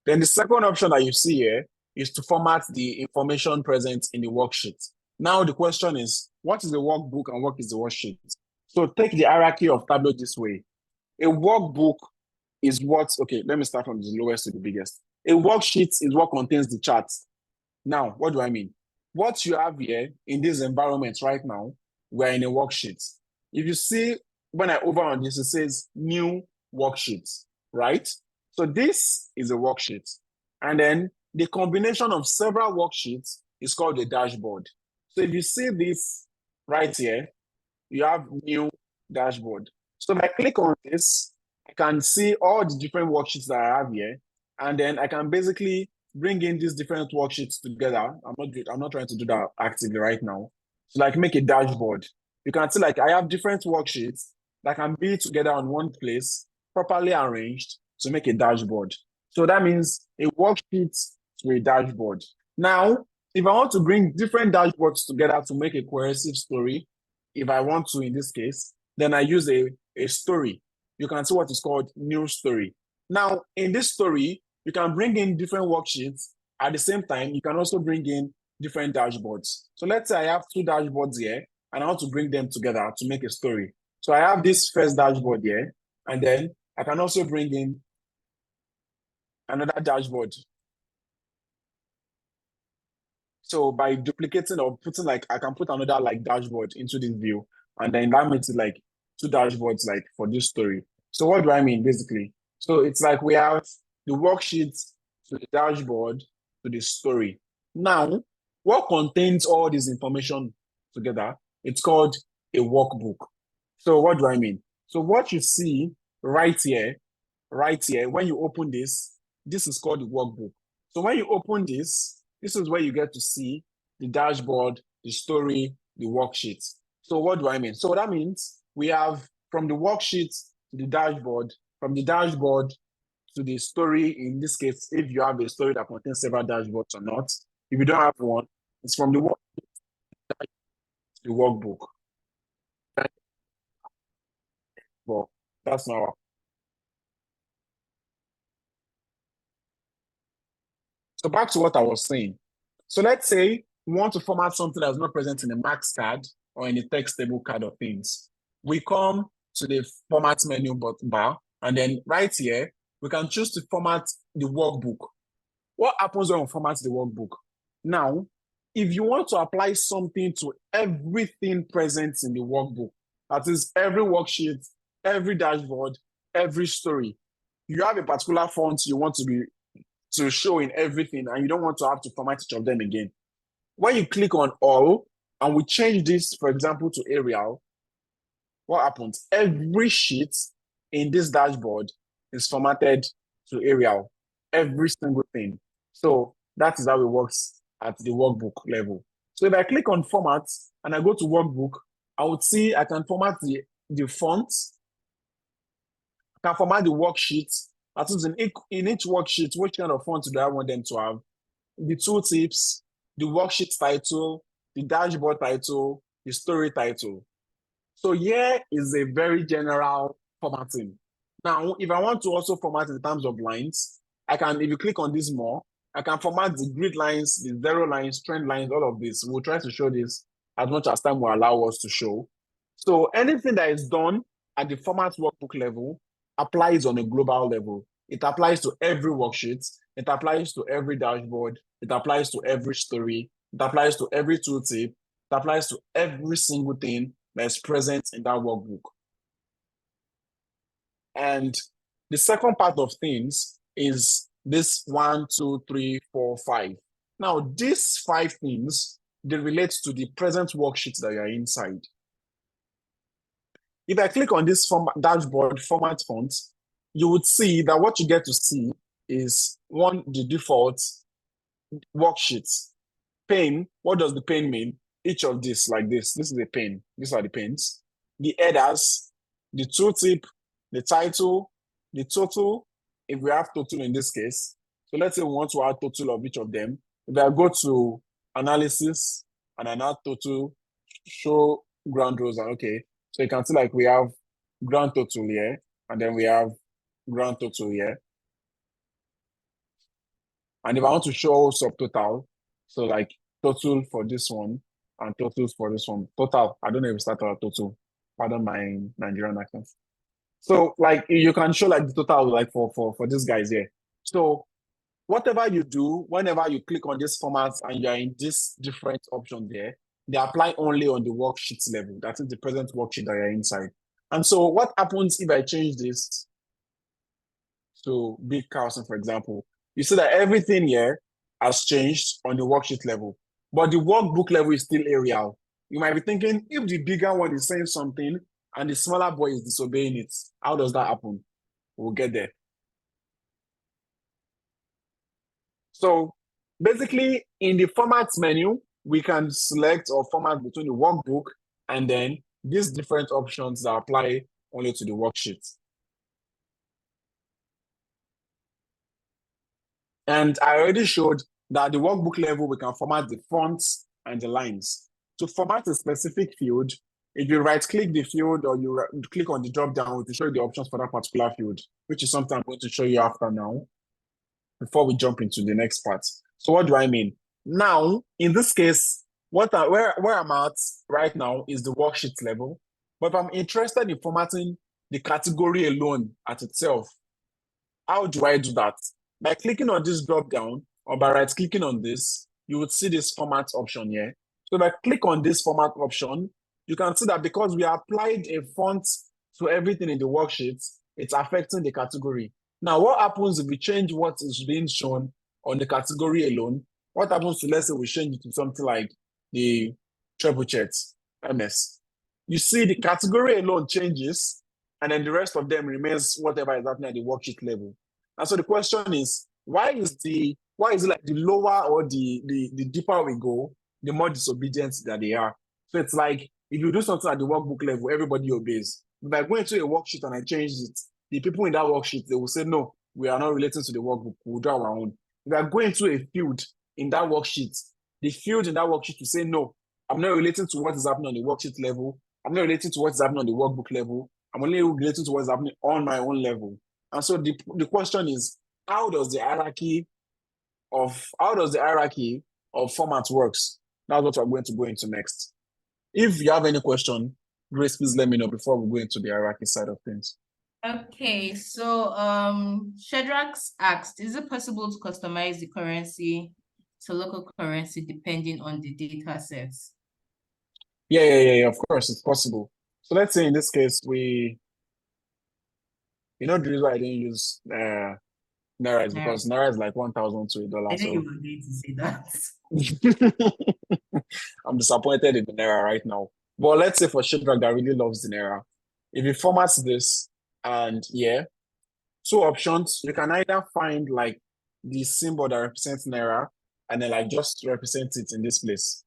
Then the second option that you see here is to format the information present in the worksheet. Now the question is, what is the workbook and what is the worksheet? So take the hierarchy of Tableau this way. A workbook is what, okay, let me start from the lowest to the biggest. A worksheet is what contains the charts. Now, what do I mean? What you have here in this environment right now, we're in a worksheet. If you see, when I hover on this, it says new worksheet, right? So this is a worksheet. And then the combination of several worksheets is called a dashboard. So if you see this right here, you have new dashboard. So if I click on this, I can see all the different worksheets that I have here. And then I can basically bring in these different worksheets together. I'm not trying to do that actively right now. So like make a dashboard. You can see like I have different worksheets that can be together on one place, properly arranged to make a dashboard. So that means a worksheet to a dashboard. Now, if I want to bring different dashboards together to make a cohesive story, if I want to in this case, then I use a story. You can see what is called new story. Now, in this story, you can bring in different worksheets. At the same time, you can also bring in different dashboards. So let's say I have two dashboards here, and I want to bring them together to make a story. So I have this first dashboard here, and then I can also bring in another dashboard. So by duplicating or putting like, I can put another like dashboard into this view, and then that makes it like two dashboards like for this story. So what do I mean basically? So it's like we have the worksheet to the dashboard to the story. Now, what contains all this information together? It's called a workbook. So what do I mean? So what you see right here, when you open this is called the workbook. So when you open this is where you get to see the dashboard, the story, the worksheet. So what do I mean? So that means we have from the worksheet to the dashboard, from the dashboard to the story, in this case, if you have a story that contains several dashboards or not. If you don't have one, it's from the worksheet to the workbook. Well, that's now. So back to what I was saying. So let's say we want to format something that's not present in a max card or in a text table card of things. We come to the format menu bar, and then right here, we can choose to format the workbook. What happens when we format the workbook? Now, if you want to apply something to everything present in the workbook, that is every worksheet, every dashboard, every story, you have a particular font you want to show in everything, and you don't want to have to format each of them again. When you click on all, and we change this, for example, to Arial, what happens? Every sheet in this dashboard is formatted to Arial, every single thing. So that is how it works at the workbook level. So if I click on format and I go to workbook, I would see I can format the font, I can format the worksheet. That is in each worksheet, which kind of font do I want them to have? The tooltips, the worksheet title, the dashboard title, the story title. So here is a very general formatting. Now, if I want to also format in terms of lines, I can, if you click on this more, I can format the grid lines, the zero lines, trend lines, all of this. We'll try to show this as much as time will allow us to show. So anything that is done at the format workbook level applies on a global level. It applies to every worksheet. It applies to every dashboard. It applies to every story. It applies to every tooltip. It applies to every single thing that is present in that workbook. And the second part of things is this 1, 2, 3, 4, 5. Now, these 5 things, they relate to the present worksheets that are inside. If I click on this dashboard format font, you would see that what you get to see is the default worksheets. Pane, what does the pane mean? Each of this, like this is a pane. These are the panes. The headers, the tooltip, the title, the total, if we have total in this case. So let's say we want to add total of each of them. If I go to analysis and I add total, show ground rules, and okay. So you can see like we have grand total here, and then we have grand total here. And if I want to show subtotal, so like total for this one and totals for this one, total, I don't know if it started at total, pardon my Nigerian accent. So like you can show like the total like for these guys here. So whatever you do, whenever you click on this format and you're in this different option there, they apply only on the worksheets level. That is the present worksheet that you're inside. And so what happens if I change this to big Carlson, for example? You see that everything here has changed on the worksheet level, but the workbook level is still Arial. You might be thinking, if the bigger one is saying something and the smaller boy is disobeying it, how does that happen? We'll get there. So basically, in the formats menu, we can select or format between the workbook and then these different options that apply only to the worksheet. And I already showed that the workbook level, we can format the fonts and the lines. To format a specific field, if you right-click the field or you click on the drop-down to show you the options for that particular field, which is something I'm going to show you after now, before we jump into the next part. So what do I mean? Now, in this case, where I'm at right now is the worksheet level. But if I'm interested in formatting the category alone at itself, how do I do that? By clicking on this drop down or by right clicking on this, you would see this format option here. So if I click on this format option, you can see that because we applied a font to everything in the worksheet, it's affecting the category. Now, what happens if we change what is being shown on the category alone? What happens to, let's say we change it to something like the treble chat, MS? You see the category alone changes, and then the rest of them remains whatever is happening at the worksheet level. And so the question is, why is it like the lower or the deeper we go, the more disobedient that they are? So it's like if you do something at the workbook level, everybody obeys. If I go into a worksheet and I change it, the people in that worksheet, they will say, no, we are not relating to the workbook, we'll do our own. If I go into a field in that worksheet, the field in that worksheet will say, no, I'm not relating to what is happening on the worksheet level. I'm not relating to what is happening on the workbook level. I'm only relating to what is happening on my own level. And so the question is, how does the hierarchy of formats works? That's what we're going to go into next. If you have any question, Grace, please let me know before we go into the hierarchy side of things. Okay, so Shadrax asked, is it possible to customize the currency to local currency depending on the data sets? Yeah, of course, it's possible. So let's say in this case, the reason why I didn't use Naira is because Naira is like 1,000 to $1. I know you were going to say that. I'm disappointed in the Naira right now. But let's say for Shadrach that really loves the Naira, if you format this and two options, you can either find like the symbol that represents Naira and then like just represent it in this place.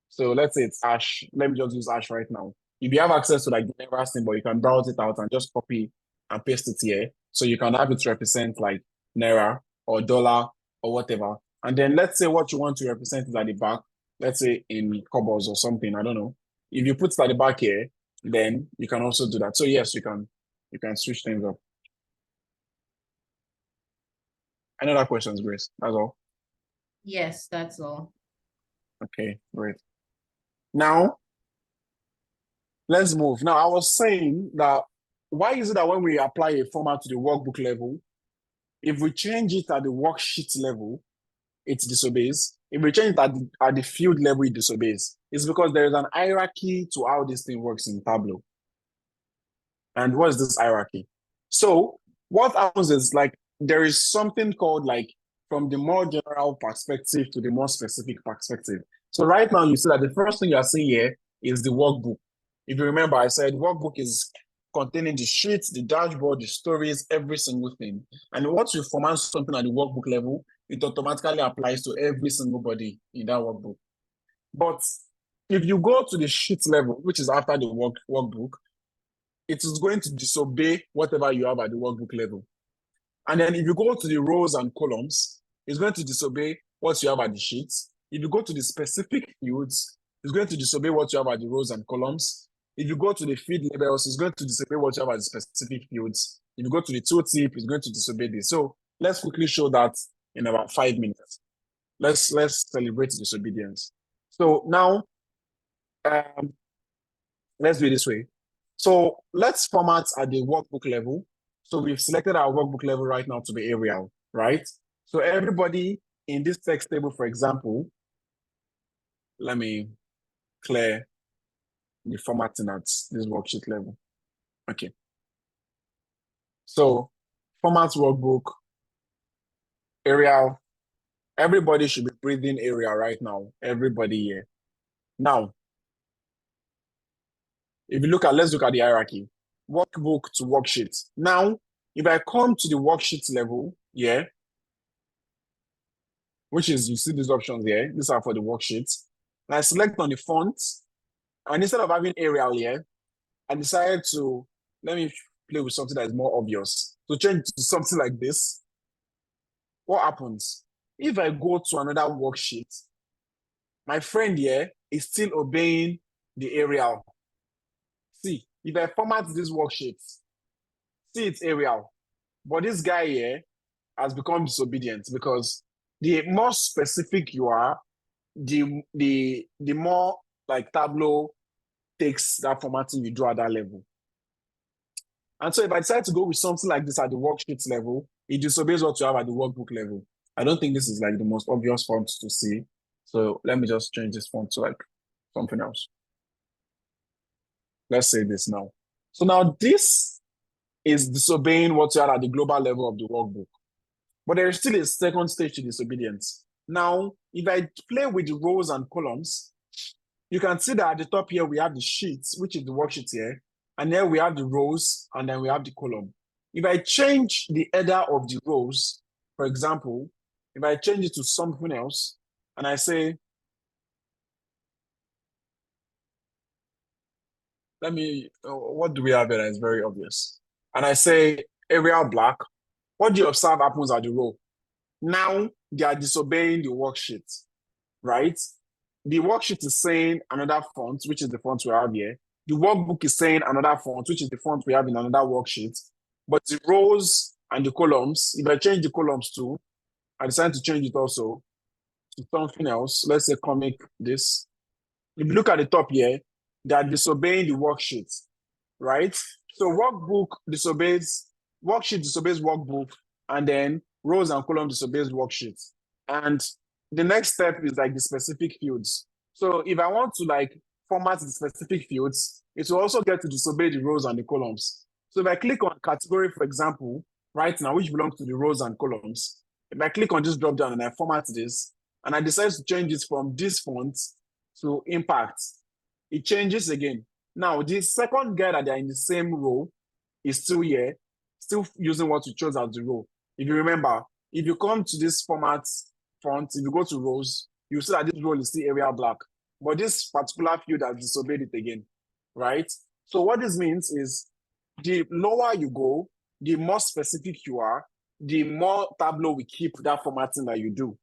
So let's say it's Ash. Let me just use Ash right now. If you have access to like the Naira symbol, you can browse it out and just copy and paste it here. So you can have it represent like Naira or dollar or whatever. And then let's say what you want to represent is at the back, let's say in cobbles or something, I don't know. If you put it at the back here, then you can also do that. So yes, you can switch things up. Any other questions, Grace? That's all? Yes, that's all. Okay, great. Now, let's move. Now, I was saying that why is it that when we apply a format to the workbook level, if we change it at the worksheet level, it disobeys? If we change it at the field level, it disobeys. It's because there is an hierarchy to how this thing works in Tableau. And what is this hierarchy? So what happens is like there is something called like from the more general perspective to the more specific perspective. So right now you see that the first thing you are seeing here is the workbook. If you remember, I said workbook is containing the sheets, the dashboard, the stories, every single thing. And once you format something at the workbook level, it automatically applies to every single body in that workbook. But if you go to the sheet level, which is after the workbook, it is going to disobey whatever you have at the workbook level. And then if you go to the rows and columns, it's going to disobey what you have at the sheets. If you go to the specific fields, it's going to disobey what you have at the rows and columns. If you go to the field labels, it's going to disobey what you have at the specific fields. If you go to the tooltip, it's going to disobey this. So let's quickly show that in about 5 minutes. Let's celebrate disobedience. So now, let's do it this way. So let's format at the workbook level. So we've selected our workbook level right now to be Arial, right? So everybody in this text table, for example, let me clear the formatting at this worksheet level. Okay. So format workbook, Arial. Everybody should be breathing Arial right now. Everybody here. Now, if you look at, let's look at the hierarchy. Workbook to worksheet. Now, if I come to the worksheet level, yeah, which is, you see these options here, these are for the worksheets. And I select on the font, and instead of having Arial here, I decided to, let me play with something that is more obvious. So change to something like this. What happens? If I go to another worksheet, my friend here is still obeying the Arial. See, if I format this worksheet, see it's Arial. But this guy here has become disobedient because the more specific you are, the more like Tableau takes that formatting you do at that level. And so if I decide to go with something like this at the worksheet level, it disobeys what you have at the workbook level. I don't think this is like the most obvious font to see. So let me just change this font to like something else. Let's say this now. So now this is disobeying what you have at the global level of the workbook. But there is still a second stage to disobedience. Now, if I play with the rows and columns, you can see that at the top here, we have the sheets, which is the worksheet here. And then we have the rows, and then we have the column. If I change the header of the rows, for example, if I change it to something else, and I say, what do we have here that is very obvious? And I say Arial black, what do you observe happens at the row? Now they are disobeying the worksheet, right? The worksheet is saying another font, which is the font we have here. The workbook is saying another font, which is the font we have in another worksheet. But the rows and the columns, if I change the columns too, I decided to change it also to something else. Let's say comic this. If you look at the top here, they are disobeying the worksheet, right? So workbook disobeys, worksheet disobeys workbook, and then rows and columns disobeys worksheet. And the next step is like the specific fields. So if I want to like format the specific fields, it will also get to disobey the rows and the columns. So if I click on category, for example, right now, which belongs to the rows and columns, if I click on this drop down and I format this, and I decide to change this from this font to impact, it changes again. Now, the second guy that they're in the same row is still here, still using what you chose as the row. If you remember, if you come to this format font, if you go to rows, you see that this row is still Arial black. But this particular field has disobeyed it again, right? So what this means is the lower you go, the more specific you are, the more Tableau will keep that formatting that you do.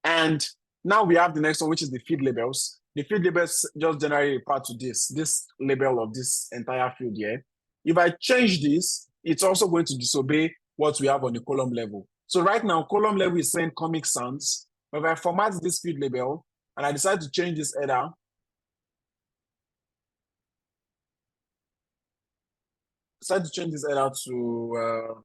And now we have the next one, which is the field labels. The field labels just generally refer to this label of this entire field here. If I change this, it's also going to disobey what we have on the column level. So right now, column level is saying Comic Sans. But if I format this field label and I decide to change this header, to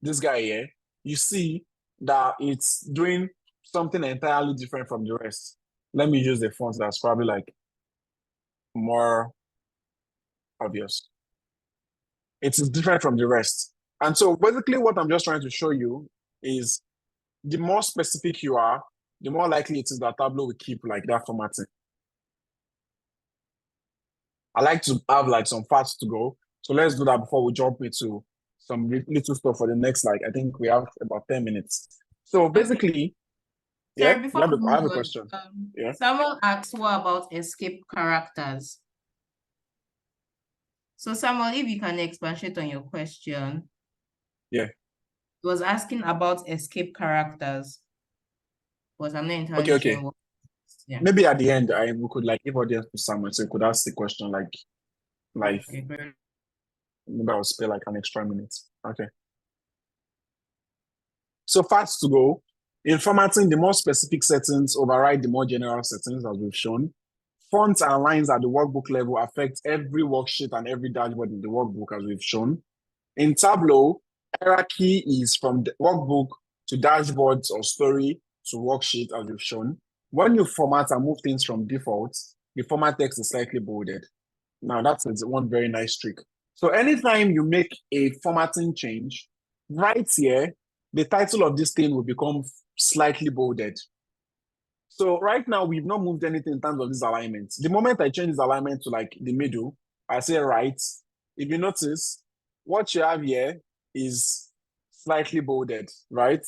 this guy here, you see that it's doing something entirely different from the rest. Let me use the font that's probably like more obvious. It's different from the rest. And so basically what I'm just trying to show you is the more specific you are, the more likely it is that Tableau will keep like that formatting. I like to have like some facts to go. So let's do that before we jump into some little stuff for the next slide. I think we have about 10 minutes. So basically, yeah, Sorry, before we I have a move question. on, Yeah. Samuel asked, what about escape characters? So Samuel, if you can expatiate on your question. Yeah. He was asking about escape characters. I'm not entirely Okay. sure what. Yeah. Maybe at the end, we could like give audience to Samuel, so you could ask the question like Okay, great. maybe I'll spare like an extra minute. Okay. So fast to go. In formatting, the more specific settings override the more general settings, as we've shown. Fonts and lines at the workbook level affect every worksheet and every dashboard in the workbook, as we've shown. In Tableau, hierarchy is from the workbook to dashboards or story to worksheet, as we've shown. When you format and move things from default, the format text is slightly bolded. Now, that's one very nice trick. So anytime you make a formatting change, right here, the title of this thing will become slightly bolded. So right now, we've not moved anything in terms of this alignment. The moment I change this alignment to like the middle, I say right. If you notice, what you have here is slightly bolded, right?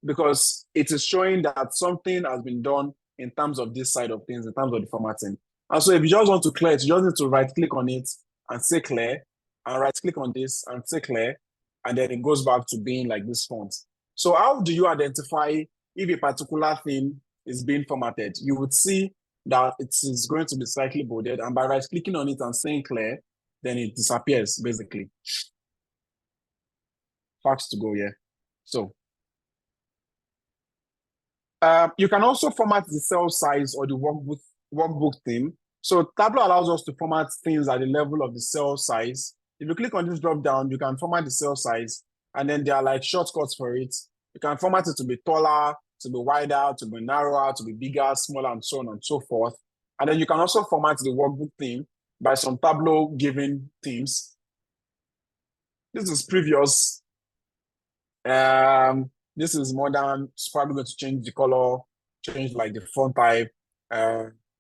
Because it is showing that something has been done in terms of this side of things, in terms of the formatting. And so if you just want to clear it, you just need to right-click on it and say clear, and right-click on this and say clear, and then it goes back to being like this font. So how do you identify if a particular thing is being formatted? You would see that it is going to be slightly bolded, and by right-clicking on it and saying clear, then it disappears, basically. Facts to go, yeah. So you can also format the cell size or the workbook theme. So Tableau allows us to format things at the level of the cell size. If you click on this drop down, you can format the cell size, and then there are like shortcuts for it. You can format it to be taller, to be wider, to be narrower, to be bigger, smaller, and so on and so forth. And then you can also format the workbook theme by some Tableau given themes. This is previous. This is modern. It's probably going to change the color, change like the font type.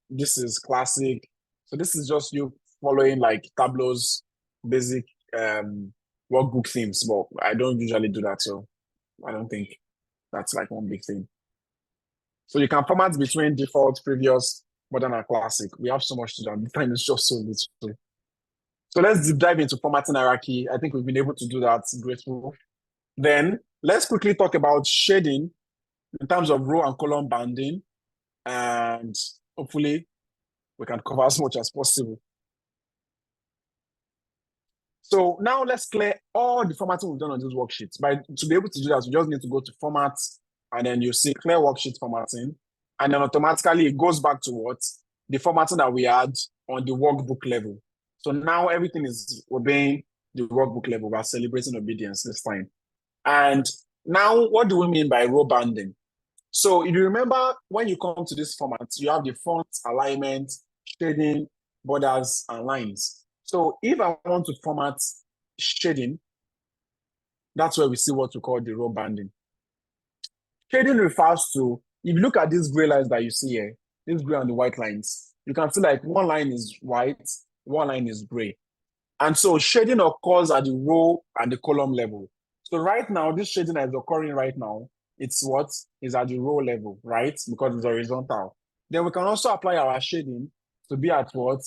This is classic. So this is just you following like Tableau's basic workbook themes, but I don't usually do that, so I don't think that's like one big thing. So you can format between default, previous, modern, and classic. We have so much to do, and time is just so little. So let's deep dive into formatting hierarchy. I think we've been able to do that. Grateful. Then let's quickly talk about shading in terms of row and column banding, and hopefully we can cover as much as possible. So now let's clear all the formatting we've done on this worksheet. To be able to do that, we just need to go to format, and then you see clear worksheet formatting, and then automatically it goes back to what? The formatting that we had on the workbook level. So now everything is obeying the workbook level. We're celebrating obedience this time. And now, what do we mean by row banding? So if you remember, when you come to this format, you have the font, alignment, shading, borders, and lines. So if I want to format shading, that's where we see what we call the row banding. Shading refers to, if you look at these gray lines that you see here, these gray and the white lines, you can see like one line is white, one line is gray. And so shading occurs at the row and the column level. So right now, this shading that is occurring right now, it's what is at the row level, right? Because it's horizontal. Then we can also apply our shading to be at what?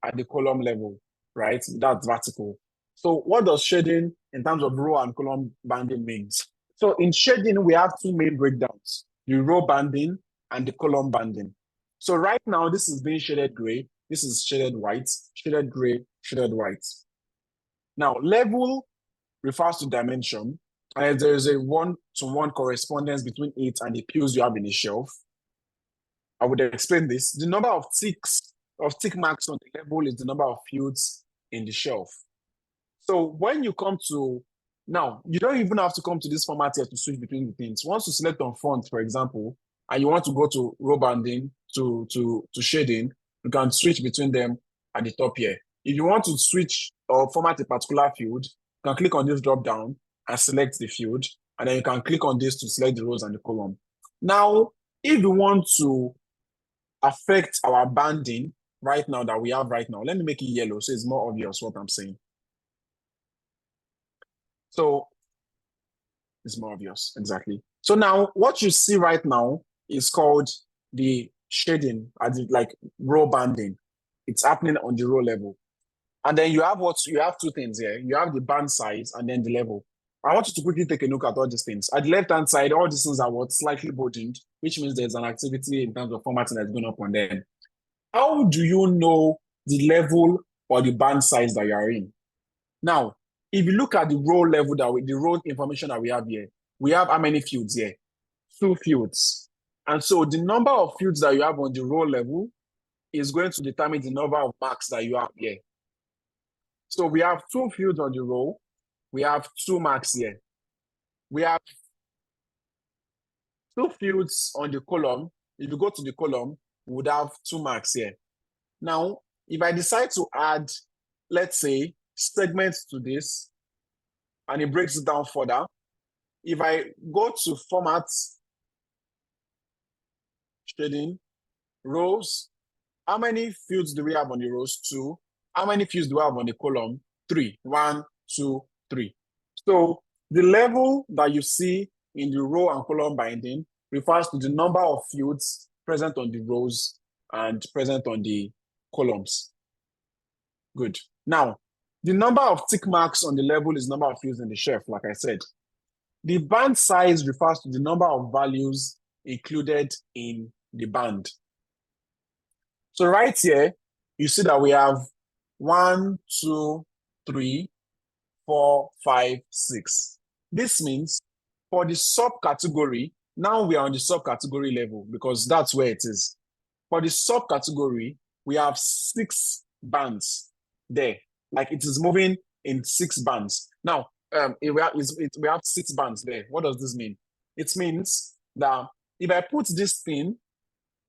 At the column level, right? That's vertical. So what does shading in terms of row and column banding means? So in shading, we have two main breakdowns, the row banding and the column banding. So right now, this is being shaded gray. This is shaded white, shaded gray, shaded white. Now, level refers to dimension, and there is a one-to-one correspondence between it and the pews you have in the shelf. I would explain this. The number of tick marks on the level is the number of fields in the shelf. So when you come to, now, you don't even have to come to this format here to switch between the things. Once you select on font, for example, and you want to go to row banding, to shading, you can switch between them at the top here. If you want to switch or format a particular field, you can click on this drop down and select the field, and then you can click on this to select the rows and the column. Now, if you want to affect our banding, right now that we have right now. Let me make it yellow so it's more obvious what I'm saying. So it's more obvious, exactly. So now what you see right now is called the shading, like row banding. It's happening on the row level. And then you have two things here. You have the band size and then the level. I want you to quickly take a look at all these things. At the left-hand side, all these things are slightly burdened, which means there's an activity in terms of formatting that's going up on them. How do you know the level or the band size that you are in? Now, if you look at the row level the row information that we have here, we have how many fields here? 2 fields. And so the number of fields that you have on the row level is going to determine the number of marks that you have here. So we have 2 fields on the row. We have 2 marks here. We have 2 fields on the column. If you go to the column, we would have 2 marks here. Now, if I decide to add, let's say, segments to this, and it breaks it down further, if I go to format, shading, rows, how many fields do we have on the rows? 2. How many fields do we have on the column? 3. 1, 2, 3. So the level that you see in the row and column binding refers to the number of fields present on the rows and present on the columns. Good. Now, the number of tick marks on the level is number of fields in the shelf, like I said. The band size refers to the number of values included in the band. So right here, you see that we have 1, 2, 3, 4, 5, 6. This means for the subcategory, now we are on the subcategory level because that's where it is. For the subcategory, we have 6 bands there. Like it is moving in 6 bands. Now, we have 6 bands there. What does this mean? It means that if I put this thing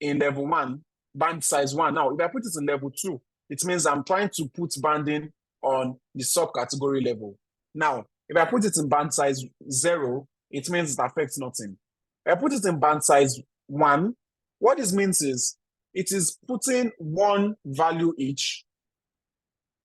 in level 1, band size 1, now if I put it in level 2, it means I'm trying to put banding on the subcategory level. Now, if I put it in band size 0, it means it affects nothing. If I put it in band size 1, what this means is it is putting 1 value each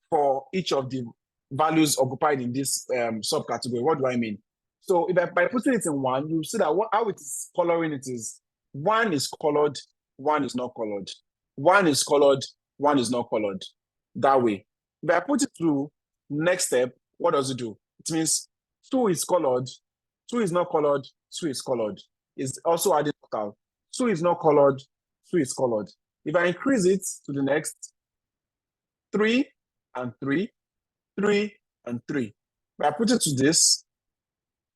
for each of the values occupied in this subcategory. What do I mean? So if by putting it in 1, you see that how it is coloring it is 1 is colored, 1 is not colored. 1 is colored, 1 is not colored. That way. If I put it to next step, what does it do? It means 2 is colored, 2 is not colored, 2 is colored. It's also added total. 2 is not colored, 2 is colored. If I increase it to the next, 3 and 3, 3 and 3. If I put it to this,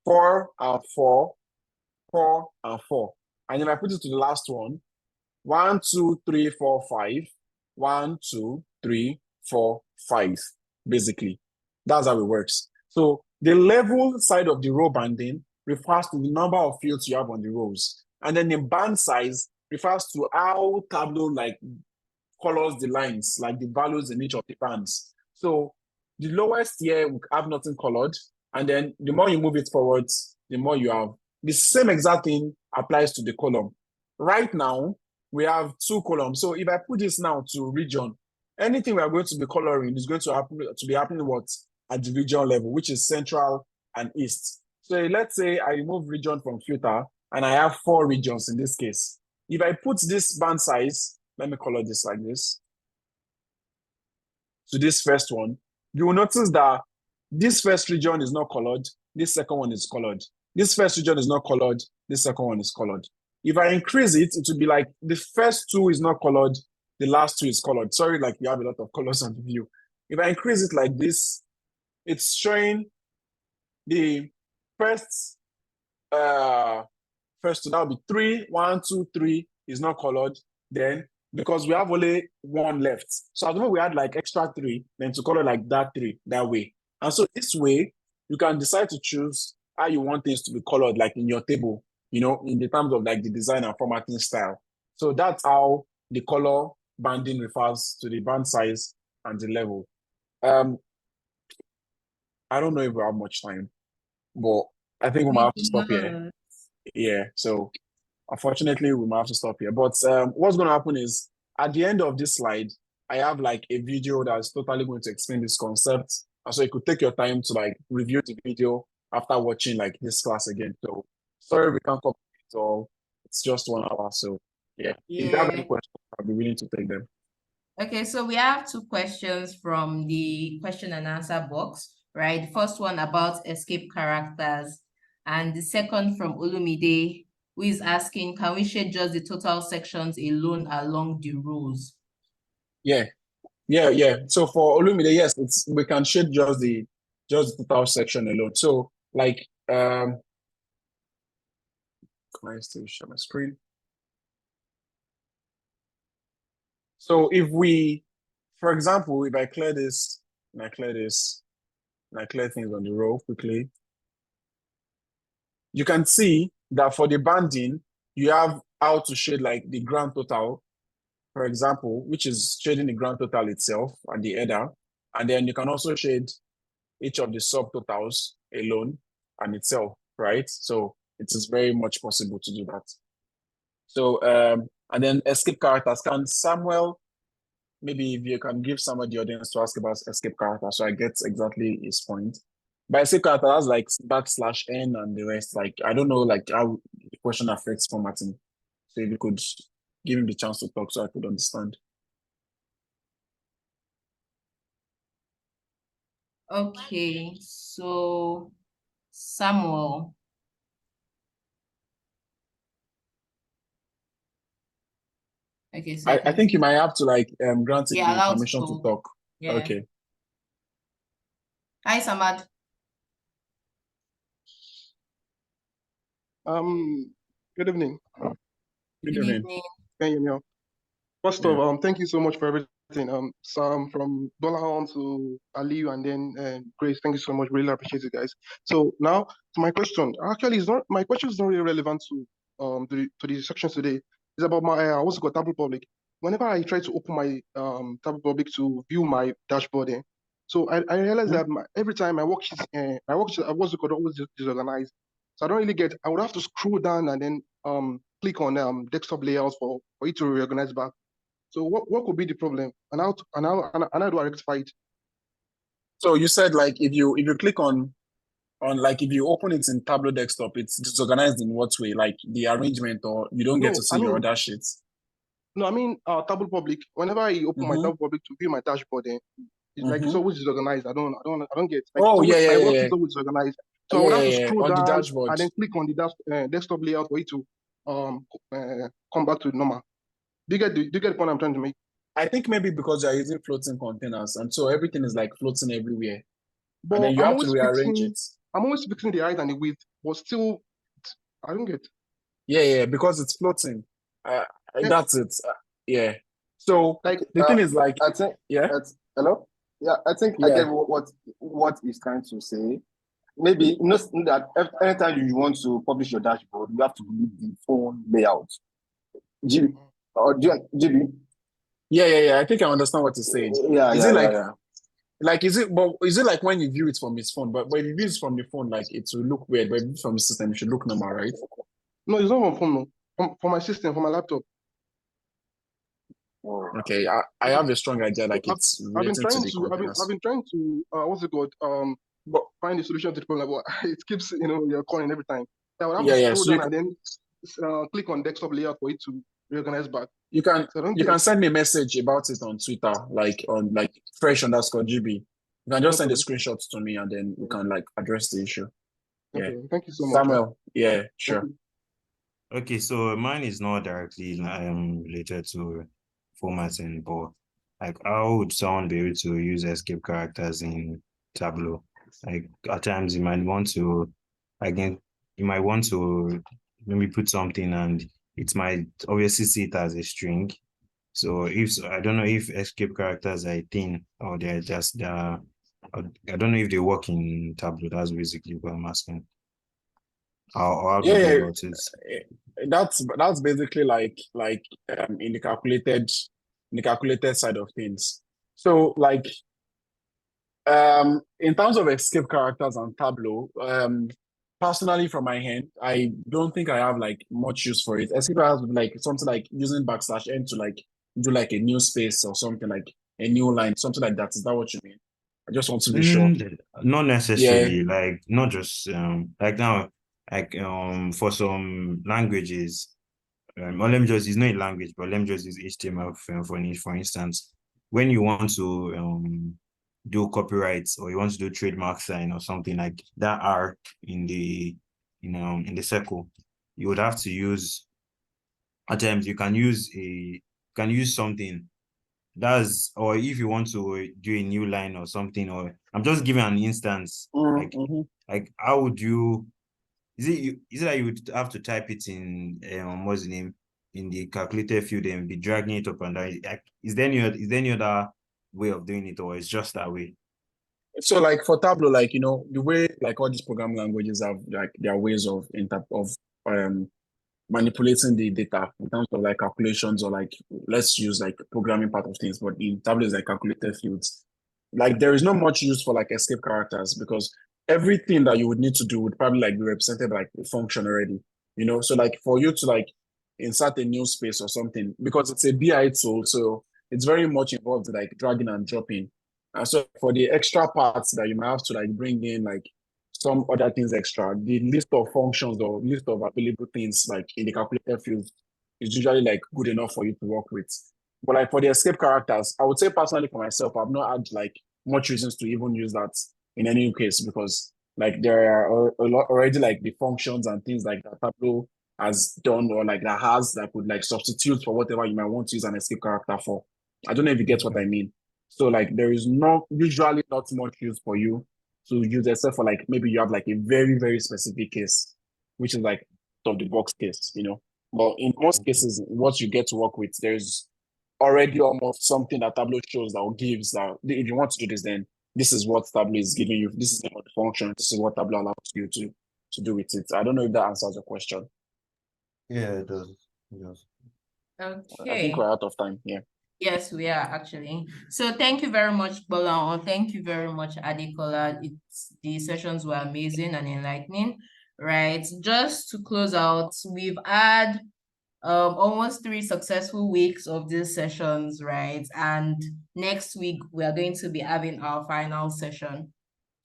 4 and 4, 4 and 4. And if I put it to the last one, 1, 2, 3, 4, 5, 1, 2, 3, 4, 5, basically. That's how it works. So the level side of the row banding refers to the number of fields you have on the rows. And then the band size refers to how Tableau colors the lines, like the values in each of the bands. So the lowest here will have nothing colored. And then the more you move it forwards, the more you have. The same exact thing applies to the column. Right now, we have 2 columns. So if I put this now to region, anything we are going to be coloring is going to be happening at the region level, which is central and east. So let's say I remove region from filter and I have 4 regions in this case. If I put this band size, let me color this like this, to this first one, you will notice that this first region is not colored, this second one is colored. This first region is not colored, this second one is colored. If I increase it, it will be like the first 2 is not colored, the last 2 is colored. Sorry, like we have a lot of colors on the view. If I increase it like this, it's showing the first 2, that will be 3, 1, 2, 3 is not colored. Then, because we have only 1 left. So at the moment we had like extra 3, then to color like that 3, that way. And so this way, you can decide to choose how you want things to be colored, like in your table, you know, in the terms of like the design and formatting style. So that's how the color banding refers to the band size and the level. I don't know if we have much time, but I think we might have to stop here. Yeah, so unfortunately, we might have to stop here. But what's going to happen is, at the end of this slide, I have like a video that's totally going to explain this concept. And so you could take your time to like review the video after watching like this class again. So sorry we can't complete it all. It's just 1 hour. So yeah. If you have any Yeah. questions, I'll be willing to take them. Okay, so we have 2 questions from the question and answer box, right? The first one about escape characters, and the second from Olumide, who is asking, can we shade just the total sections alone along the rows? Yeah. So for Olumide, yes, we can shade just the total section alone. So like can I still share my screen? So if we, for example, if I clear this and I clear this and I clear things on the row quickly, you can see that for the banding, you have how to shade like the grand total, for example, which is shading the grand total itself and the header. And then you can also shade each of the subtotals alone and itself, right? So it is very much possible to do that. So, and then escape characters. Can Samuel, maybe if you can give someone the audience to ask about escape character, so I get exactly his point. By escape character, that's like \n and the rest. Like, I don't know like how the question affects formatting. So if you could give him the chance to talk so I could understand. Okay, so Samuel. Okay, so I think you might have to like grant him the allowed permission to talk. Yeah. Okay. Hi, Samad. Good evening. Good Good evening. evening. Can you hear me? First Yeah. of thank you so much for everything. Sam, from Dolahon to Aliu and then Grace, thank you so much. Really appreciate it, guys. So now to my question. Actually, my question is not really relevant to the sections today. It's about my what's it called, Tableau Public. Whenever I try to open my Tableau Public to view my dashboard, so I realize that every time my worksheet what's it called, always disorganized. So I don't really get. I would have to scroll down and then click on desktop layout for it to reorganize back. So what could be the problem, and how do I rectify it? So you said like if you click on like if you open it in Tableau desktop, it's disorganized in what way? Like the arrangement, or you don't get to see your other sheets? No, I mean Tableau Public. Whenever I open my Tableau Public to view my dashboard, it's like it's always disorganized. I don't get. Like, oh always, yeah. My work is always disorganized. So I would have to scroll on down the dashboard and then click on the desktop layout for it to come back to normal. Do you get the point I'm trying to make? I think maybe because you're using floating containers, and so everything is like floating everywhere. But and then you have to rearrange it. I'm always fixing the height and the width, but still, I don't get. Yeah, because it's floating. That's it. Yeah. So Like the thing is like, I think hello. Yeah, I think I get what he's trying to say. Maybe you know that anytime you want to publish your dashboard, you have to leave the phone layout. GB or GB. Yeah. I think I understand what you're saying. Is it like when you view it from his phone? But if you view it from the phone, like it will look weird. But if you from the system, it should look normal, right? No, it's not from phone. No, from my system, from my laptop. Okay, I have a strong idea. Like it's related to the containers. I've been trying to what's it called? Find the solution to the problem. But it keeps you're calling every time. So I would have to scroll down and then click on desktop layout for it to reorganize back. You can send me a message about it on Twitter, like on like fresh_GB. You can just send a screenshot to me, and then we can like address the issue. Yeah. Okay, thank you so much, Samuel. Yeah, sure. Okay, so mine is not directly related to formatting, but like how would someone be able to use escape characters in Tableau? Like at times you might want to maybe put something and it might obviously see it as a string. So I don't know if escape characters are a thing or they're just I don't know if they work in Tableau. That's basically what I'm asking. How do you go about it? That's basically like in the calculated side of things. So like in terms of escape characters and Tableau, personally from my hand, I don't think I have like much use for it. Escape characters would like something like using \n to like do like a new space or something like a new line, something like that. Is that what you mean? I just want to be sure. Not necessarily, like not just like now, like for some languages, or let me just it's not a language, but let me just use HTML for instance. When you want to do copyrights or you want to do trademark sign or something like that R in the in the circle, you would have to use at times you can use something that's, or if you want to do a new line or something, or I'm just giving an instance, like how would you, is it that you would have to type it in what's the name, in the calculator field and be dragging it up and down? Like, is there any other way of doing it, or it's just that way? So like for Tableau, like the way like all these programming languages have like their ways of manipulating the data in terms of like calculations, or like let's use like programming part of things, but in Tableau is like calculated fields. Like there is not much use for like escape characters, because everything that you would need to do would probably like be represented by like a function already. So like for you to like insert a new space or something, because it's a BI tool, so it's very much involved in like dragging and dropping. And so for the extra parts that you might have to like bring in like some other things extra, the list of functions or list of available things like in the calculator field is usually like good enough for you to work with. But like for the escape characters, I would say personally for myself, I've not had like much reasons to even use that in any case, because like there are a lot already like the functions and things like that Tableau has done, or like that would like substitute for whatever you might want to use an escape character for. I don't know if you get what I mean. So like there is usually not much use for you to use, except for like maybe you have like a very, very specific case, which is like of the box case. But in most cases, what you get to work with, there's already almost something that Tableau shows that or gives that if you want to do this, then this is what Tableau is giving you. This is the function. This is what Tableau allows you to do with it. I don't know if that answers your question. Yeah, it does. Okay. I think we're out of time. Yeah. Yes, we are actually. So thank you very much, Bola. Thank you very much, Adekola. The sessions were amazing and enlightening, right? Just to close out, we've had almost 3 successful weeks of these sessions, right? And next week we are going to be having our final session,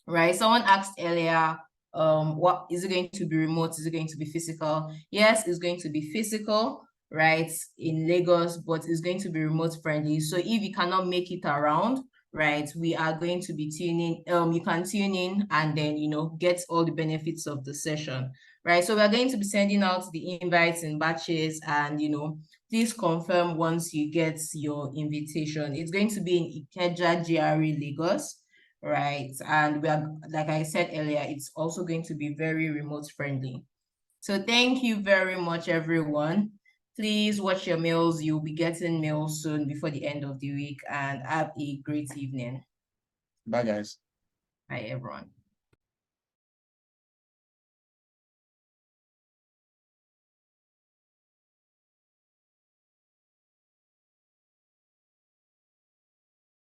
right? Someone asked earlier, what is it going to be remote? Is it going to be physical? Yes, it's going to be physical, right, in Lagos, but it's going to be remote friendly. So if you cannot make it around, right, we are going to be tuning, you can tune in and then, get all the benefits of the session, right? So we're going to be sending out the invites in batches, and, please confirm once you get your invitation. It's going to be in Ikeja, GRA, Lagos, right? And we are, like I said earlier, it's also going to be very remote friendly. So thank you very much, everyone. Please watch your mails. You'll be getting mails soon before the end of the week, and have a great evening. Bye, guys. Bye, everyone.